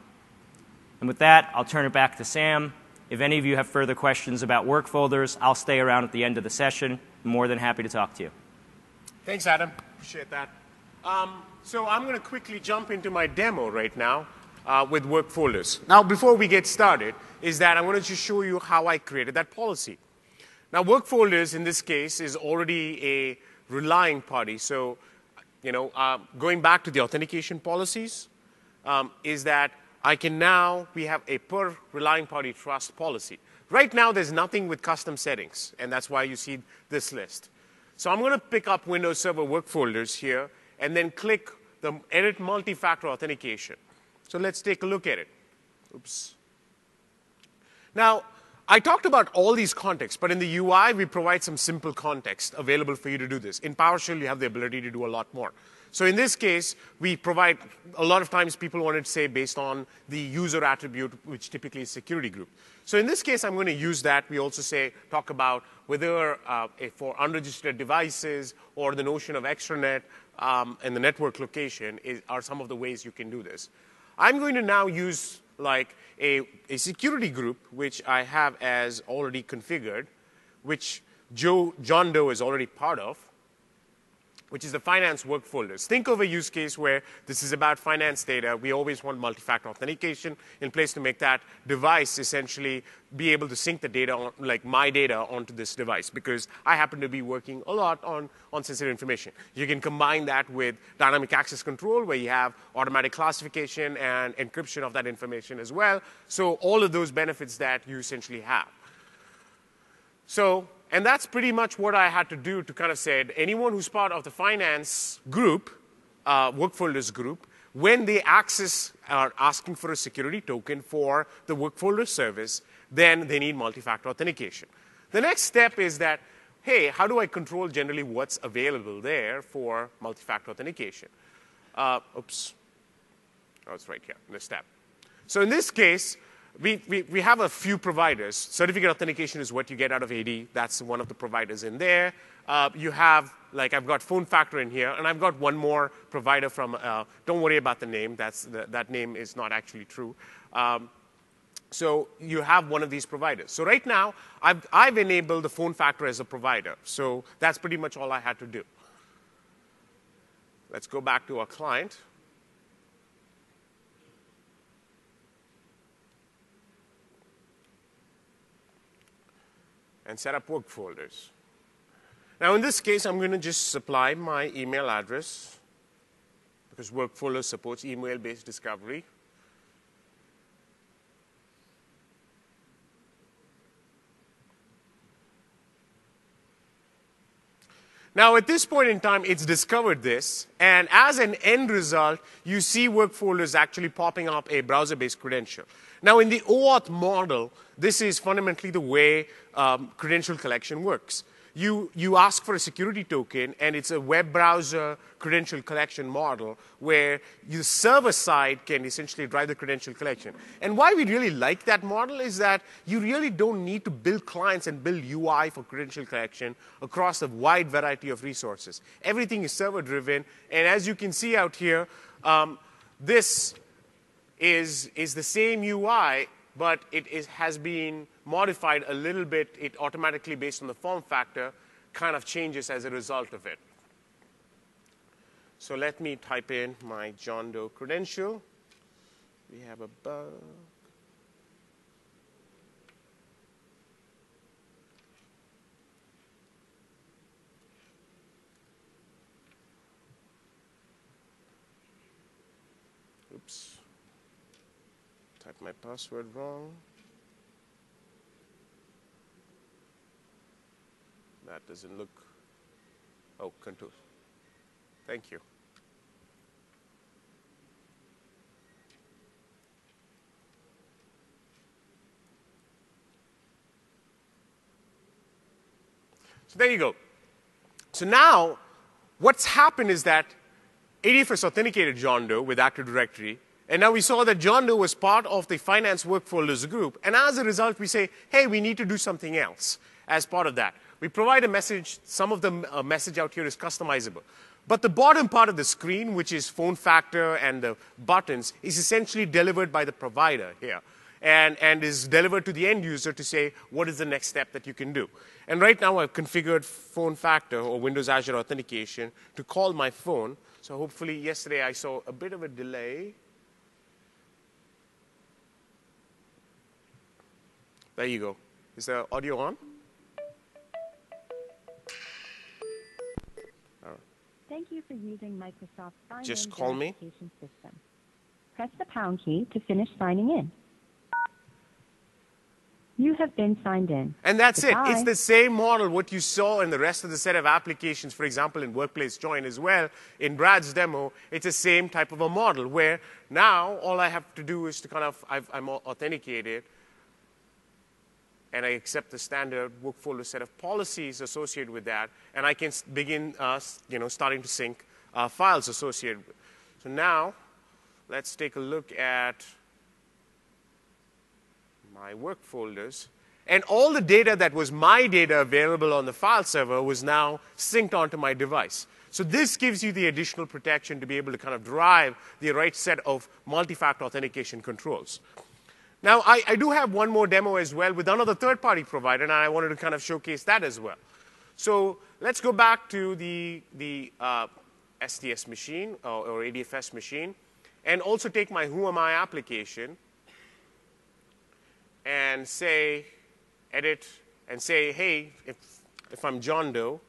And with that, I'll turn it back to Sam. If any of you have further questions about work folders, I'll stay around at the end of the session. I'm more than happy to talk to you. Thanks, Adam. appreciate that. So I'm going to quickly jump into my demo right now with work folders. Now, before we get started, is that I wanted to show you how I created that policy. Now, work folders in this case is already a relying party. So, going back to the authentication policies, is that we have a per relying party trust policy. Right now, there's nothing with custom settings, and that's why you see this list. So I'm going to pick up Windows Server work folders here, and then click the Edit Multi-Factor Authentication. So let's take a look at it. Oops. Now, I talked about all these contexts, but in the UI, we provide some simple context available for you to do this. In PowerShell, you have the ability to do a lot more. So in this case, we provide, a lot of times people wanted to say based on the user attribute, which typically is security group. So in this case, I'm going to use that. We also talk about whether for unregistered devices or the notion of extranet and the network location are some of the ways you can do this. I'm going to now use like a security group, which I have as already configured, which John Doe is already part of, which is the finance work folders. Think of a use case where this is about finance data. We always want multi-factor authentication in place to make that device essentially be able to sync the data, like my data, onto this device, because I happen to be working a lot on sensitive information. You can combine that with dynamic access control, where you have automatic classification and encryption of that information as well. So all of those benefits that you essentially have. And that's pretty much what I had to do to kind of say, anyone who's part of the finance group, work folders group, when they are asking for a security token for the work folder service, then they need multi-factor authentication. The next step is that, hey, how do I control generally what's available there for multi-factor authentication? Oops. Oh, it's right here, this step. So in this case, we have a few providers. Certificate authentication is what you get out of AD. That's one of the providers in there. You have, like, I've got phone factor in here, and I've got one more provider from, don't worry about the name. That name is not actually true. So you have one of these providers. So right now, I've enabled the phone factor as a provider. So that's pretty much all I had to do. Let's go back to our client. And set up work folders. Now, in this case, I'm going to just supply my email address, because work folder supports email-based discovery. Now, at this point in time, it's discovered this. And as an end result, you see work folders actually popping up a browser-based credential. Now, in the OAuth model, this is fundamentally the way credential collection works. You ask for a security token, and it's a web browser credential collection model where the server side can essentially drive the credential collection. And why we really like that model is that you really don't need to build clients and build UI for credential collection across a wide variety of resources. Everything is server-driven, and as you can see out here, this is the same UI, but it has been modified a little bit. It automatically, based on the form factor, kind of changes as a result of it. So let me type in my John Doe credential. We have a bug. Oops. Typed my password wrong. That doesn't look, oh, control. Thank you. So there you go. So now, what's happened is that ADFS authenticated John Doe with Active Directory, and now we saw that John Doe was part of the finance work folders group, and as a result, we say, hey, we need to do something else as part of that. We provide a message. Some of the message out here is customizable. But the bottom part of the screen, which is phone factor and the buttons, is essentially delivered by the provider here. and is delivered to the end user to say, what is the next step that you can do? And right now, I've configured phone factor or Windows Azure Authentication to call my phone. So hopefully, yesterday I saw a bit of a delay. There you go. Is the audio on? Thank you for using Microsoft Sign-In Just call me. Verification System. Press the pound key to finish signing in. You have been signed in. And that's Goodbye. it. It's the same model, what you saw in the rest of the set of applications, for example, in Workplace Join as well. In Brad's demo, it's the same type of a model where now all I have to do is to kind of, I'm authenticated, and I accept the standard work folder set of policies associated with that, and I can begin starting to sync files associated with it. So now, let's take a look at my work folders. And all the data that was my data available on the file server was now synced onto my device. So this gives you the additional protection to be able to kind of drive the right set of multi-factor authentication controls. Now, I do have one more demo as well with another third-party provider, and I wanted to kind of showcase that as well. So let's go back to the STS machine or ADFS machine, and also take my Who Am I application and say, edit, and say, hey, if I'm John Doe,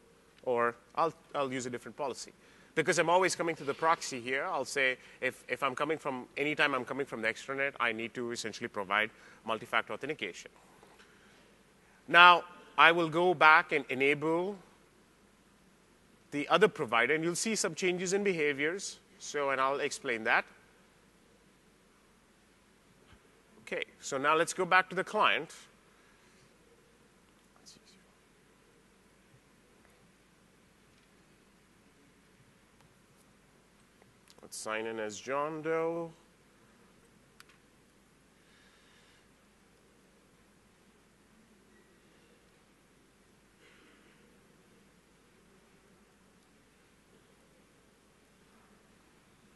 or I'll use a different policy. Because I'm always coming to the proxy here, I'll say if I'm coming from, anytime I'm coming from the extranet, I need to essentially provide multi-factor authentication. Now, I will go back and enable the other provider, and you'll see some changes in behaviors. So, and I'll explain that. Okay, so now let's go back to the client. Let's sign in as John Doe.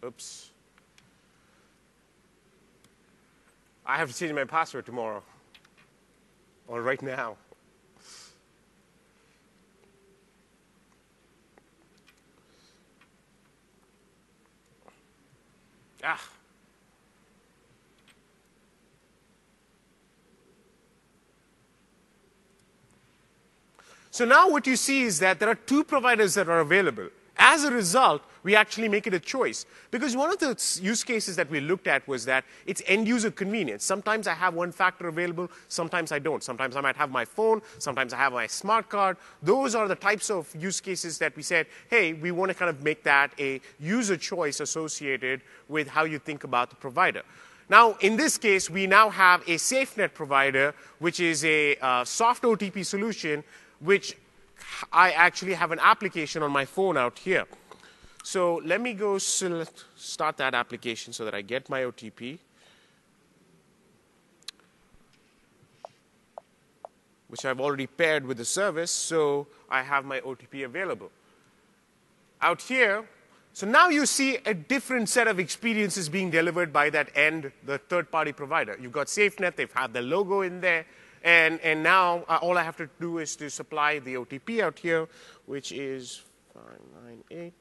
Oops. I have to change my password tomorrow, or right now. Ah. So now what you see is that there are two providers that are available. As a result, we actually make it a choice. Because one of the use cases that we looked at was that it's end-user convenience. Sometimes I have one factor available, sometimes I don't. Sometimes I might have my phone, sometimes I have my smart card. Those are the types of use cases that we said, hey, we want to kind of make that a user choice associated with how you think about the provider. Now, in this case, we now have a SafeNet provider, which is a soft OTP solution, which I actually have an application on my phone out here. So let me go start that application so that I get my OTP, which I've already paired with the service, so I have my OTP available. Out here, so now you see a different set of experiences being delivered by that end, the third-party provider. You've got SafeNet, they've had the logo in there. And now all I have to do is to supply the OTP out here, which is 598-7659.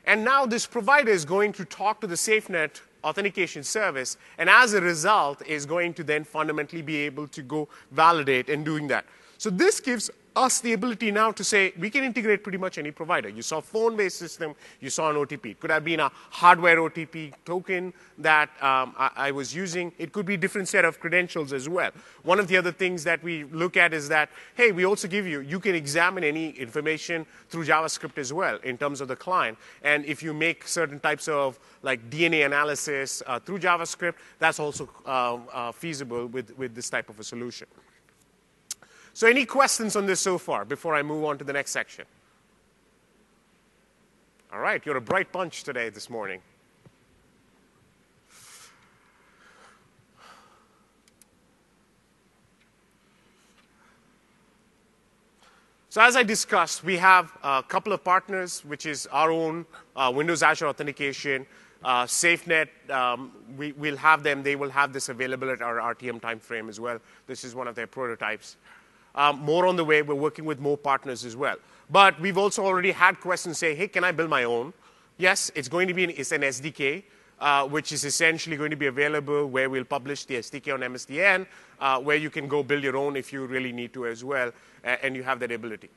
And now this provider is going to talk to the SafeNet authentication service, and as a result is going to then fundamentally be able to go validate and doing that. So this gives us the ability now to say we can integrate pretty much any provider. You saw phone-based system, you saw an OTP. It could have been a hardware OTP token that I was using. It could be a different set of credentials as well. One of the other things that we look at is that, hey, we also give you can examine any information through JavaScript as well in terms of the client. And if you make certain types of like DNA analysis through JavaScript, that's also feasible with this type of a solution. So any questions on this so far before I move on to the next section? All right, you're a bright bunch today, this morning. So as I discussed, we have a couple of partners, which is our own Windows Azure Authentication, SafeNet. We'll have them. They will have this available at our RTM timeframe as well. This is one of their prototypes. More on the way. We're working with more partners as well. But we've also already had questions say, hey, can I build my own? Yes, it's going to be it's an SDK, which is essentially going to be available where we'll publish the SDK on MSDN, where you can go build your own if you really need to as well, and you have that ability.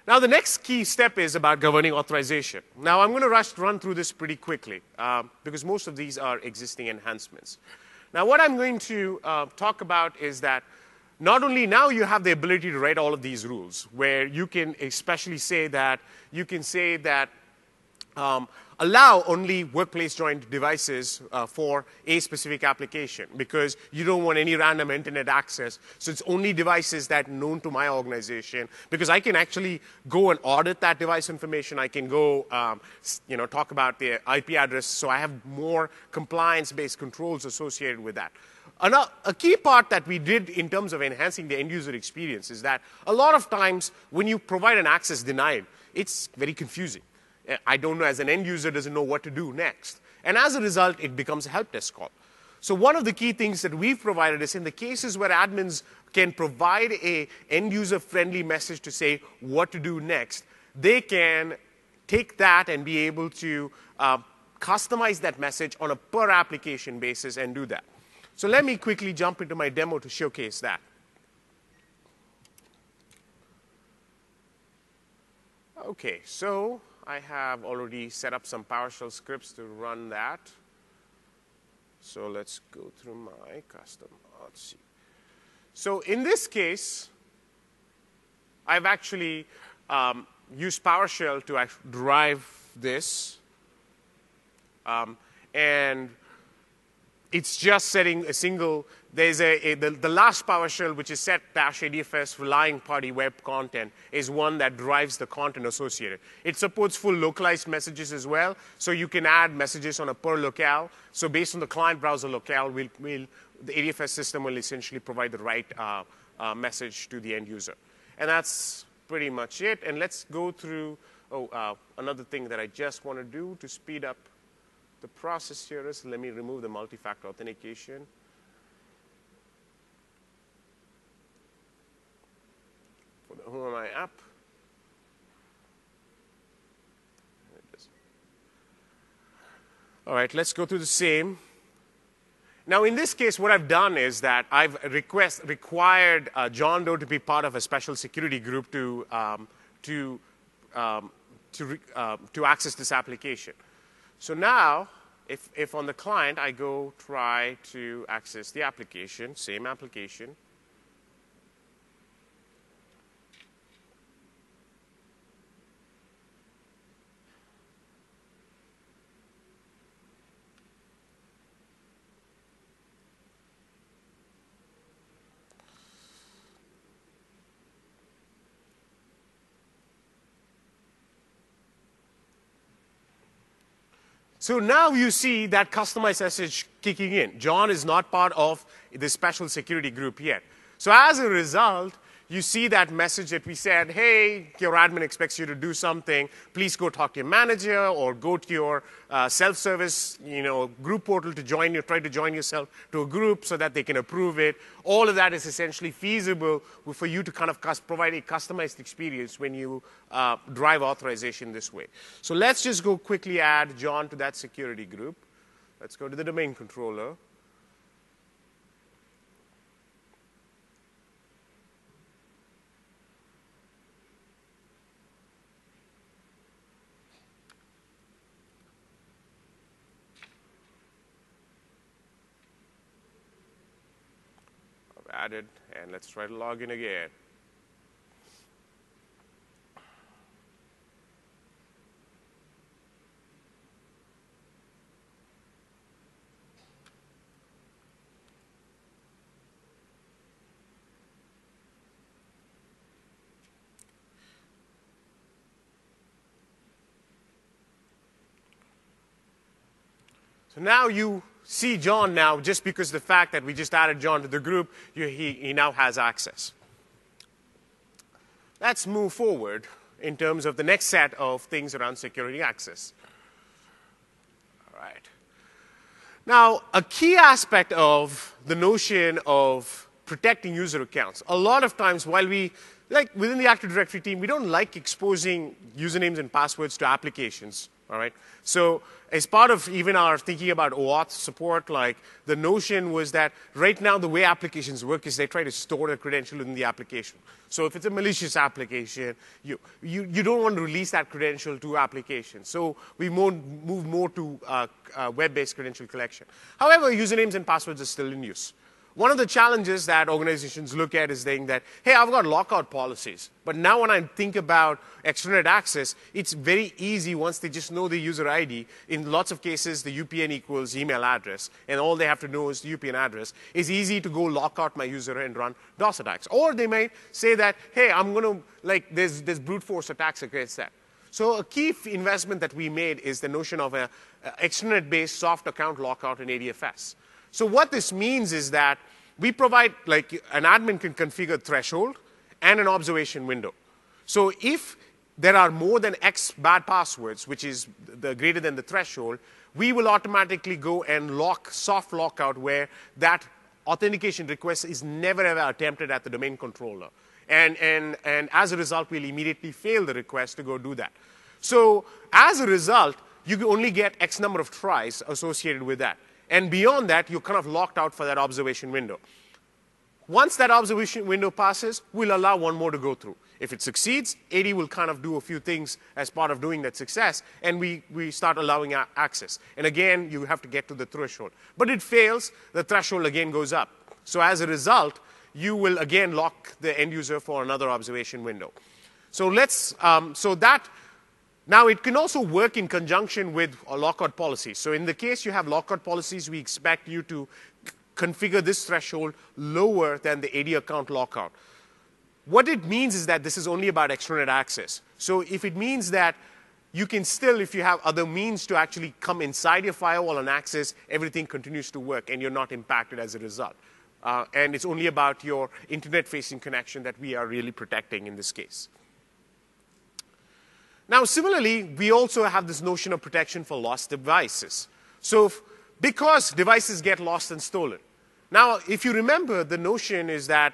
Now, the next key step is about governing authorization. Now, I'm going to run through this pretty quickly because most of these are existing enhancements. Now, what I'm going to talk about is that not only now you have the ability to write all of these rules, where you can especially say that allow only workplace joined devices for a specific application because you don't want any random internet access. So it's only devices that are known to my organization because I can actually go and audit that device information. I can go talk about the IP address. So I have more compliance-based controls associated with that. A key part that we did in terms of enhancing the end-user experience is that a lot of times when you provide an access denied, it's very confusing. I don't know, as an end user, doesn't know what to do next. And as a result, it becomes a help desk call. So one of the key things that we've provided is in the cases where admins can provide a end-user friendly message to say what to do next, they can take that and be able to customize that message on a per application basis and do that. So let me quickly jump into my demo to showcase that. OK, so I have already set up some PowerShell scripts to run that. So let's go through my custom. Let's see. So in this case, I've actually used PowerShell to drive this. And it's just setting a single. There's the last PowerShell, which is set -ADFS relying party web content, is one that drives the content associated. It supports full localized messages as well, so you can add messages on a per locale. So based on the client browser locale, the ADFS system will essentially provide the right message to the end user. And that's pretty much it. And let's go through another thing that I just want to do to speed up the process here is, let me remove the multi-factor authentication. For the Who Am I app. All right, let's go through the same. Now, in this case, what I've done is that I've required John Doe to be part of a special security group to access this application. So now, if on the client I go try to access the application, same application, so now you see that customized message kicking in. John is not part of the special security group yet. So as a result, you see that message that we said, hey, your admin expects you to do something. Please go talk to your manager or go to your self-service group portal to join you, try to join yourself to a group so that they can approve it. All of that is essentially feasible for you to kind of provide a customized experience when you drive authorization this way. So let's just go quickly add John to that security group. Let's go to the domain controller. Added, and let's try to log in again. So now you see John now, just because the fact that we just added John to the group, he now has access. let's move forward in terms of the next set of things around security access. All right. Now, a key aspect of the notion of protecting user accounts, a lot of times while we, like within the Active Directory team, we don't like exposing usernames and passwords to applications. All right. So as part of even our thinking about OAuth support, like the notion was that right now the way applications work is they try to store the credential in the application. So if it's a malicious application, you don't want to release that credential to applications. So we move more to web-based credential collection. However, usernames and passwords are still in use. One of the challenges that organizations look at is saying that, hey, I've got lockout policies. But now when I think about external access, it's very easy once they just know the user ID. In lots of cases, the UPN equals email address, and all they have to know is the UPN address. It's easy to go lock out my user and run DOS attacks. Or they might say that, hey, I'm going to, like, there's brute force attacks against that. So a key investment that we made is the notion of a extranet-based soft account lockout in ADFS. So what this means is that we provide, like an admin can configure threshold and an observation window. So if there are more than X bad passwords, which is the greater than the threshold, we will automatically go and lock, soft lockout where that authentication request is never ever attempted at the domain controller. And as a result, we'll immediately fail the request to go do that. So as a result, you can only get X number of tries associated with that. And beyond that, you're kind of locked out for that observation window. Once that observation window passes, we'll allow one more to go through. If it succeeds, AD will kind of do a few things as part of doing that success, and we start allowing access. And again, you have to get to the threshold. But it fails, the threshold again goes up. So as a result, you will again lock the end user for another observation window. So now, it can also work in conjunction with a lockout policy. So in the case you have lockout policies, we expect you to configure this threshold lower than the AD account lockout. What it means is that this is only about extranet access. So if it means that you can still, if you have other means to actually come inside your firewall and access, everything continues to work and you're not impacted as a result. And it's only about your internet-facing connection that we are really protecting in this case. Now, similarly, we also have this notion of protection for lost devices. So because devices get lost and stolen. Now, if you remember, the notion is that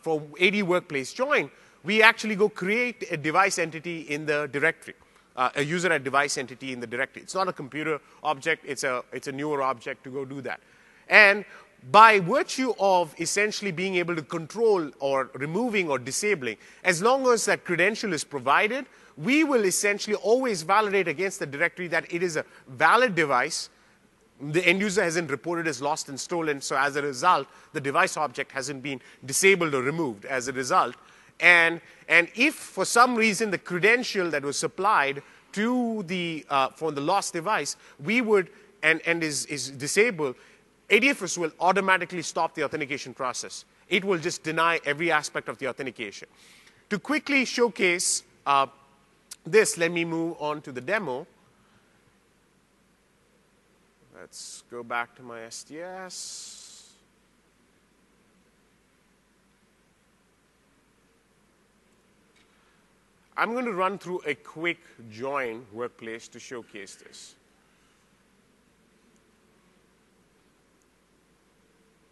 for AD Workplace Join, we actually go create a device entity in the directory, a user at device entity in the directory. It's not a computer object. It's a newer object to go do that. And by virtue of essentially being able to control or removing or disabling, as long as that credential is provided, we will essentially always validate against the directory that it is a valid device. The end user hasn't reported as lost and stolen, so as a result, the device object hasn't been disabled or removed as a result. And if for some reason the credential that was supplied to the for the lost device, we would and is disabled, ADFS will automatically stop the authentication process. It will just deny every aspect of the authentication. To quickly showcase this, let me move on to the demo. Let's go back to my STS. I'm going to run through a quick join workplace to showcase this.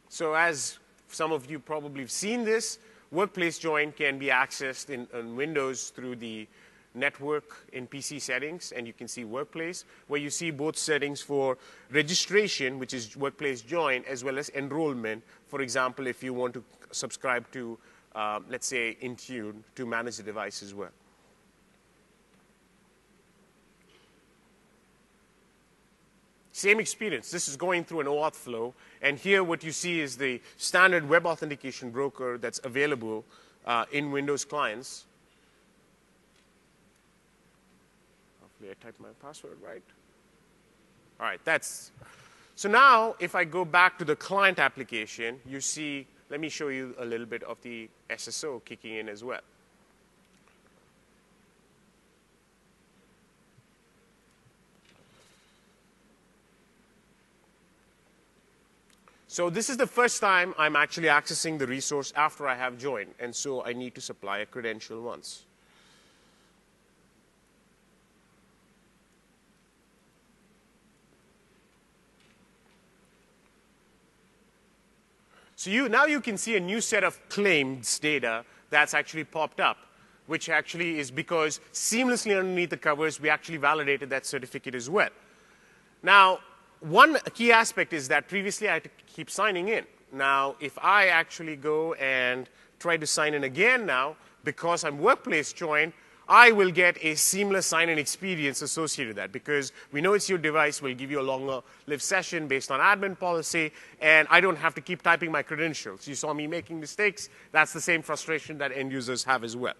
So as some of you probably have seen this, workplace join can be accessed in Windows through the network in PC settings, and you can see workplace, where you see both settings for registration, which is workplace join, as well as enrollment. For example, if you want to subscribe to, let's say, Intune to manage the device as well. Same experience. This is going through an OAuth flow, and here what you see is the standard web authentication broker that's available in Windows clients. Hopefully I typed my password right. All right, that's. So now if I go back to the client application, you see, let me show you a little bit of the SSO kicking in as well. So this is the first time I'm actually accessing the resource after I have joined, and so I need to supply a credential once. So now you can see a new set of claims data that's actually popped up, which actually is because seamlessly underneath the covers, we actually validated that certificate as well. Now, one key aspect is that previously I had to keep signing in. Now, if I actually go and try to sign in again now, because I'm workplace joined, I will get a seamless sign-in experience associated with that, because we know it's your device, we'll give you a longer-lived session based on admin policy, and I don't have to keep typing my credentials. You saw me making mistakes. That's the same frustration that end users have as well.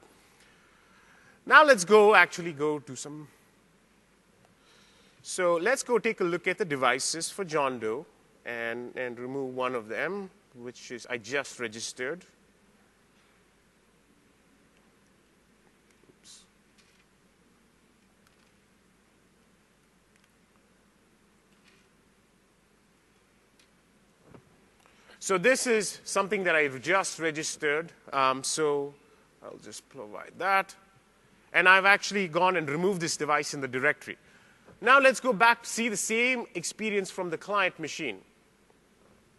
Now let's actually go to some. So let's go take a look at the devices for John Doe and remove one of them, which is I just registered. So this is something that I just registered, so I'll just provide that. And I've actually gone and removed this device in the directory. Now let's go back to see the same experience from the client machine.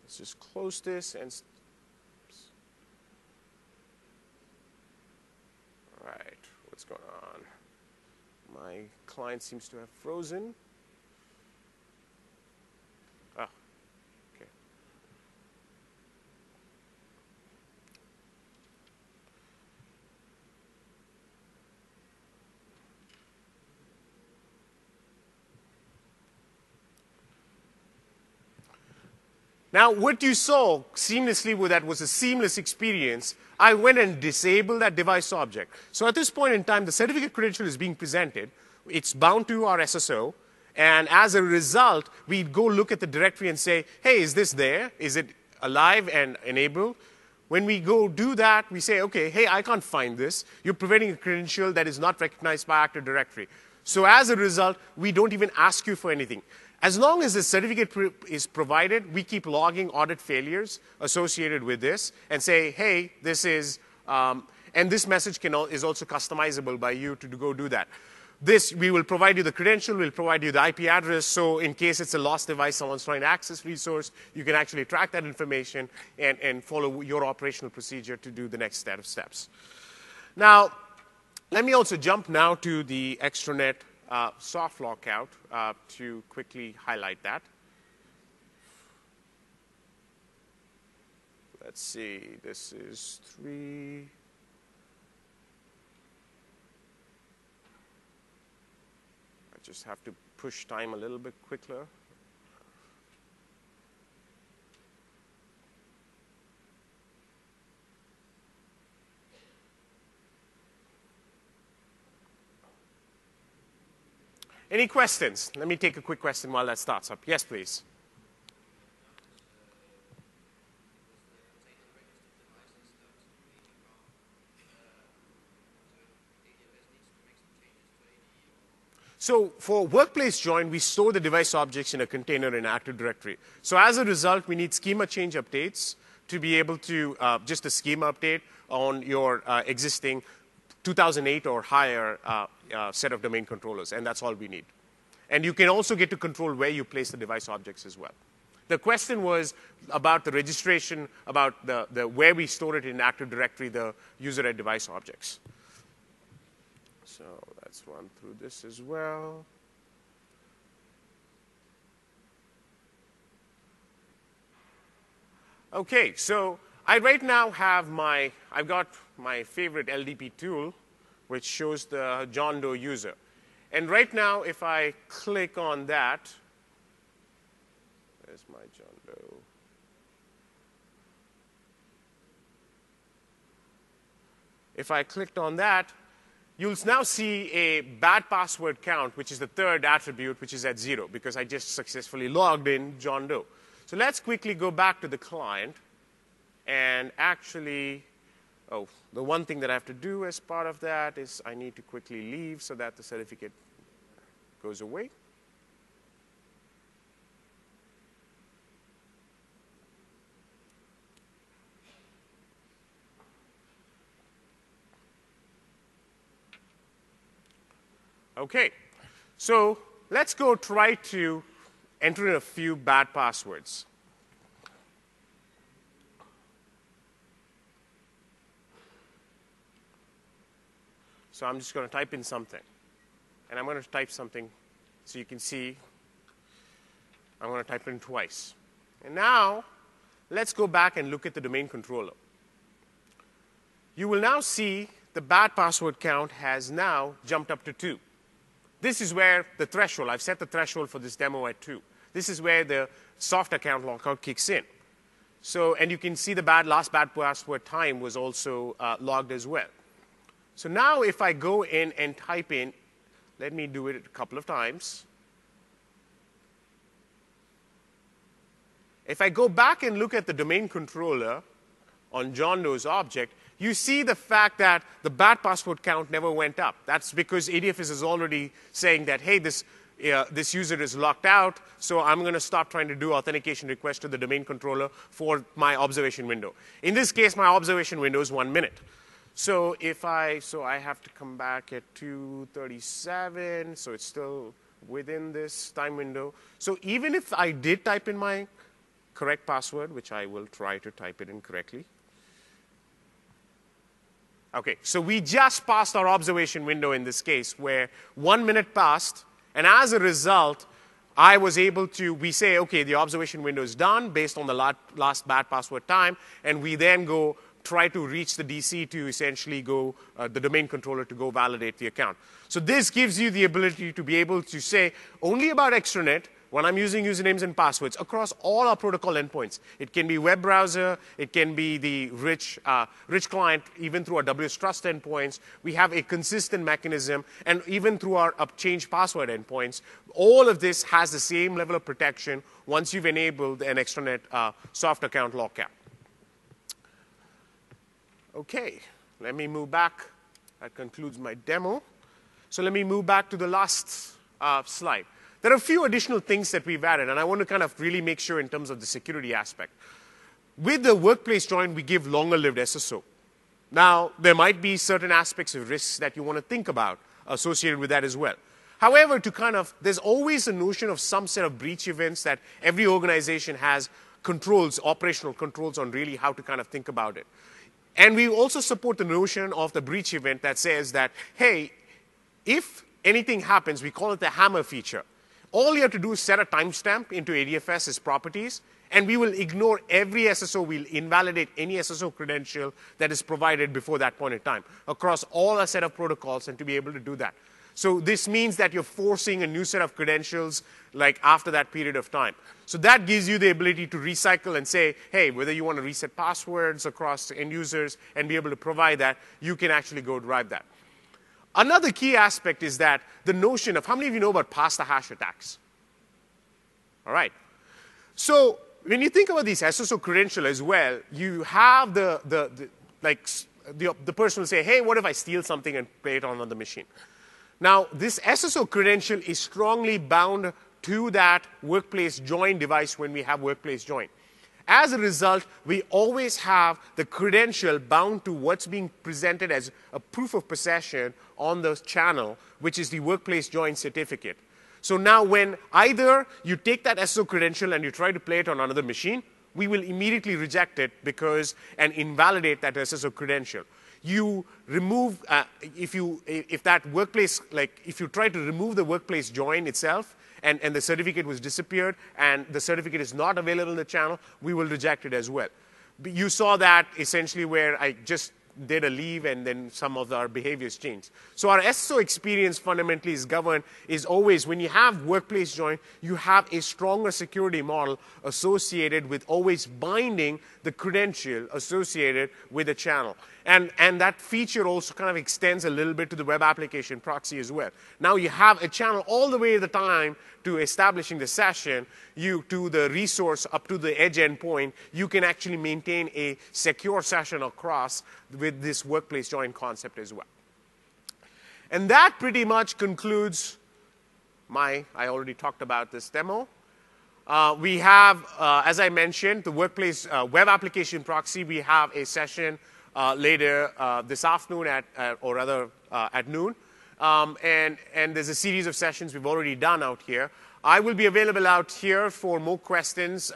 Let's just close this and... All right, what's going on? My client seems to have frozen. Now, what you saw seamlessly with that was a seamless experience. I went and disabled that device object. So at this point in time, the certificate credential is being presented. It's bound to our SSO. And as a result, we go look at the directory and say, hey, is this there? Is it alive and enabled? When we go do that, we say, OK, hey, I can't find this. You're providing a credential that is not recognized by Active Directory. So as a result, we don't even ask you for anything. As long as the certificate is provided, we keep logging audit failures associated with this and say, hey, this is, and this message is also customizable by you to go do that. We will provide you the credential, we'll provide you the IP address, so in case it's a lost device, someone's trying to access resource, you can actually track that information and follow your operational procedure to do the next set of steps. Now, let me also jump now to the extranet soft lockout to quickly highlight that. Let's see, this is 3. I just have to push time a little bit quicker. Any questions? Let me take a quick question while that starts up. Yes, please. So for workplace join, we store the device objects in a container in Active Directory. So as a result, we need schema change updates to be able to just a schema update on your existing 2008 or higher set of domain controllers, and that's all we need. And you can also get to control where you place the device objects as well. The question was about the registration, about the where we store it in Active Directory, the user and device objects. So let's run through this as well. Okay, so I right now have I've got my favorite LDP tool, which shows the John Doe user. And right now, if I click on that, where's my John Doe? If I clicked on that, you'll now see a bad password count, which is the third attribute, which is at 0, because I just successfully logged in John Doe. So let's quickly go back to the client and actually, the one thing that I have to do as part of that is I need to quickly leave so that the certificate goes away. Okay, so let's go try to enter in a few bad passwords. So I'm just going to type in something. And I'm going to type something so you can see. I'm going to type it in twice. And now, let's go back and look at the domain controller. You will now see the bad password count has now jumped up to 2. This is where the threshold, I've set the threshold for this demo at 2. This is where the soft account lockout kicks in. So, and you can see the last bad password time was also logged as well. So now if I go in and type in, let me do it a couple of times. If I go back and look at the domain controller on John Doe's object, you see the fact that the bad password count never went up. That's because ADFS is already saying that, hey, this user is locked out, so I'm going to stop trying to do authentication requests to the domain controller for my observation window. In this case, my observation window is 1 minute. So I have to come back at 2:37, so it's still within this time window. So even if I did type in my correct password, which I will try to type it in correctly. Okay, so we just passed our observation window in this case, where 1 minute passed, and as a result, I was able to, we say, okay, the observation window is done based on the last bad password time, and we then go try to reach the DC to essentially go, the domain controller to go validate the account. So this gives you the ability to be able to say only about extranet when I'm using usernames and passwords across all our protocol endpoints. It can be web browser, it can be the rich client, even through our WS Trust endpoints. We have a consistent mechanism, and even through our change password endpoints, all of this has the same level of protection once you've enabled an extranet soft account lockout. Okay, let me move back. That concludes my demo. So let me move back to the last slide. There are a few additional things that we've added, and I want to kind of really make sure in terms of the security aspect. With the workplace join, we give longer-lived SSO. Now, there might be certain aspects of risks that you want to think about associated with that as well. However, there's always a notion of some set of breach events that every organization has controls, operational controls on really how to kind of think about it. And we also support the notion of the breach event that says that, hey, if anything happens, we call it the hammer feature. All you have to do is set a timestamp into ADFS's properties, and we will ignore every SSO. We'll invalidate any SSO credential that is provided before that point in time across all a set of protocols, and to be able to do that. So this means that you're forcing a new set of credentials like after that period of time. So that gives you the ability to recycle and say, hey, whether you want to reset passwords across end users and be able to provide that, you can actually go drive that. Another key aspect is that the notion of, how many of you know about pass-the-hash attacks? All right. So when you think about these SSO credential as well, you have the person will say, hey, what if I steal something and play it on another machine? Now, this SSO credential is strongly bound to that workplace join device when we have workplace join. As a result, we always have the credential bound to what's being presented as a proof of possession on the channel, which is the workplace join certificate. So now when either you take that SSO credential and you try to play it on another machine, we will immediately reject it and invalidate that SSO credential. You remove, if you try to remove the workplace join itself, and the certificate was disappeared, and the certificate is not available in the channel, we will reject it as well. You saw that essentially where I just did a leave and then some of our behaviors changed. So our SSO experience fundamentally is governed, is always when you have workplace join, you have a stronger security model associated with always binding the credential associated with the channel. And that feature also kind of extends a little bit to the web application proxy as well. Now you have a channel all the way at the time to establishing the session, to the resource up to the edge endpoint, you can actually maintain a secure session across with this workplace join concept as well. And that pretty much concludes I already talked about this demo. We have, as I mentioned, the workplace web application proxy. We have a session later this afternoon at noon. and there's a series of sessions we've already done out here. I will be available out here for more questions.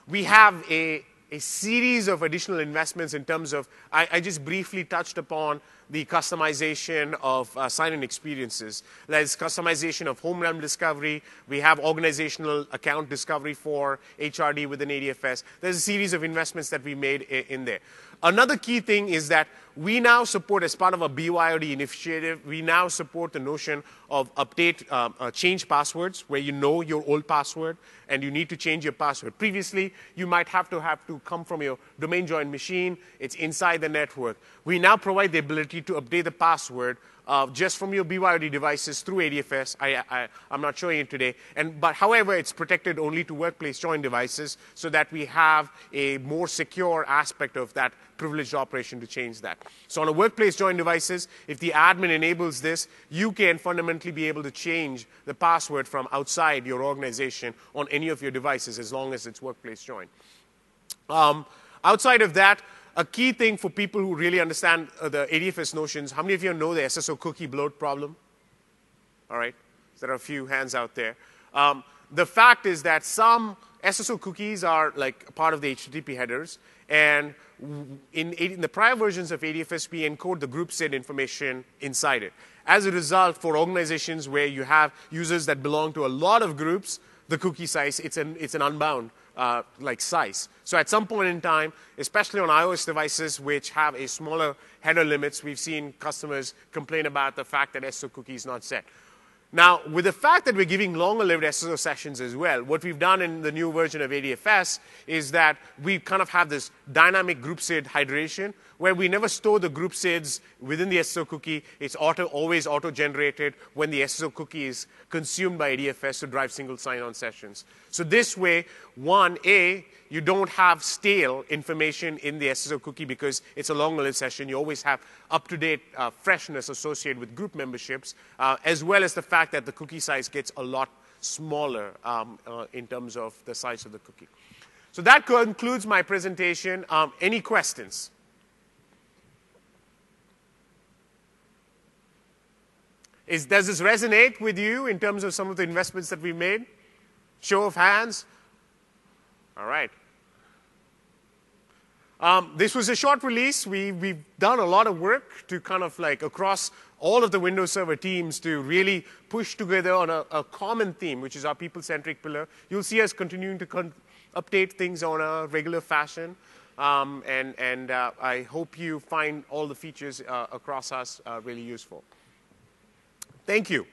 We have a series of additional investments in terms of, I just briefly touched upon the customization of sign-in experiences. There's customization of home realm discovery. We have organizational account discovery for HRD within ADFS. There's a series of investments that we made in there. Another key thing is that we now support, as part of a BYOD initiative, we now support the notion of change passwords, where you know your old password and you need to change your password. Previously, you might have to come from your domain joined machine. It's inside the network. We now provide the ability to update the password just from your BYOD devices through ADFS. I'm not showing it today. But however, it's protected only to workplace joined devices so that we have a more secure aspect of that privileged operation to change that. So on a workplace joined devices, if the admin enables this, you can fundamentally be able to change the password from outside your organization on any of your devices as long as it's workplace joined. Outside of that, a key thing for people who really understand the ADFS notions, how many of you know the SSO cookie bloat problem? All right, there are a few hands out there. The fact is that some SSO cookies are like part of the HTTP headers, and in the prior versions of ADFS, we encode the group SID information inside it. As a result, for organizations where you have users that belong to a lot of groups, the cookie size, it's an unbound like size. So at some point in time, especially on iOS devices which have a smaller header limits, we've seen customers complain about the fact that SSO cookie is not set. Now, with the fact that we're giving longer-lived SSO sessions as well, what we've done in the new version of ADFS is that we kind of have this dynamic group SID hydration, where we never store the group SIDs within the SSO cookie. It's always auto-generated when the SSO cookie is consumed by ADFS to drive single sign-on sessions. So this way, you don't have stale information in the SSO cookie because it's a longer-lived session. You always have up-to-date freshness associated with group memberships, as well as the fact that the cookie size gets a lot smaller in terms of the size of the cookie. So that concludes my presentation. Any questions? Does this resonate with you in terms of some of the investments that we made? Show of hands. All right. This was a short release. We've done a lot of work to kind of like across all of the Windows Server teams to really push together on a common theme, which is our people-centric pillar. You'll see us continuing to update things on a regular fashion. And I hope you find all the features across us really useful. Thank you.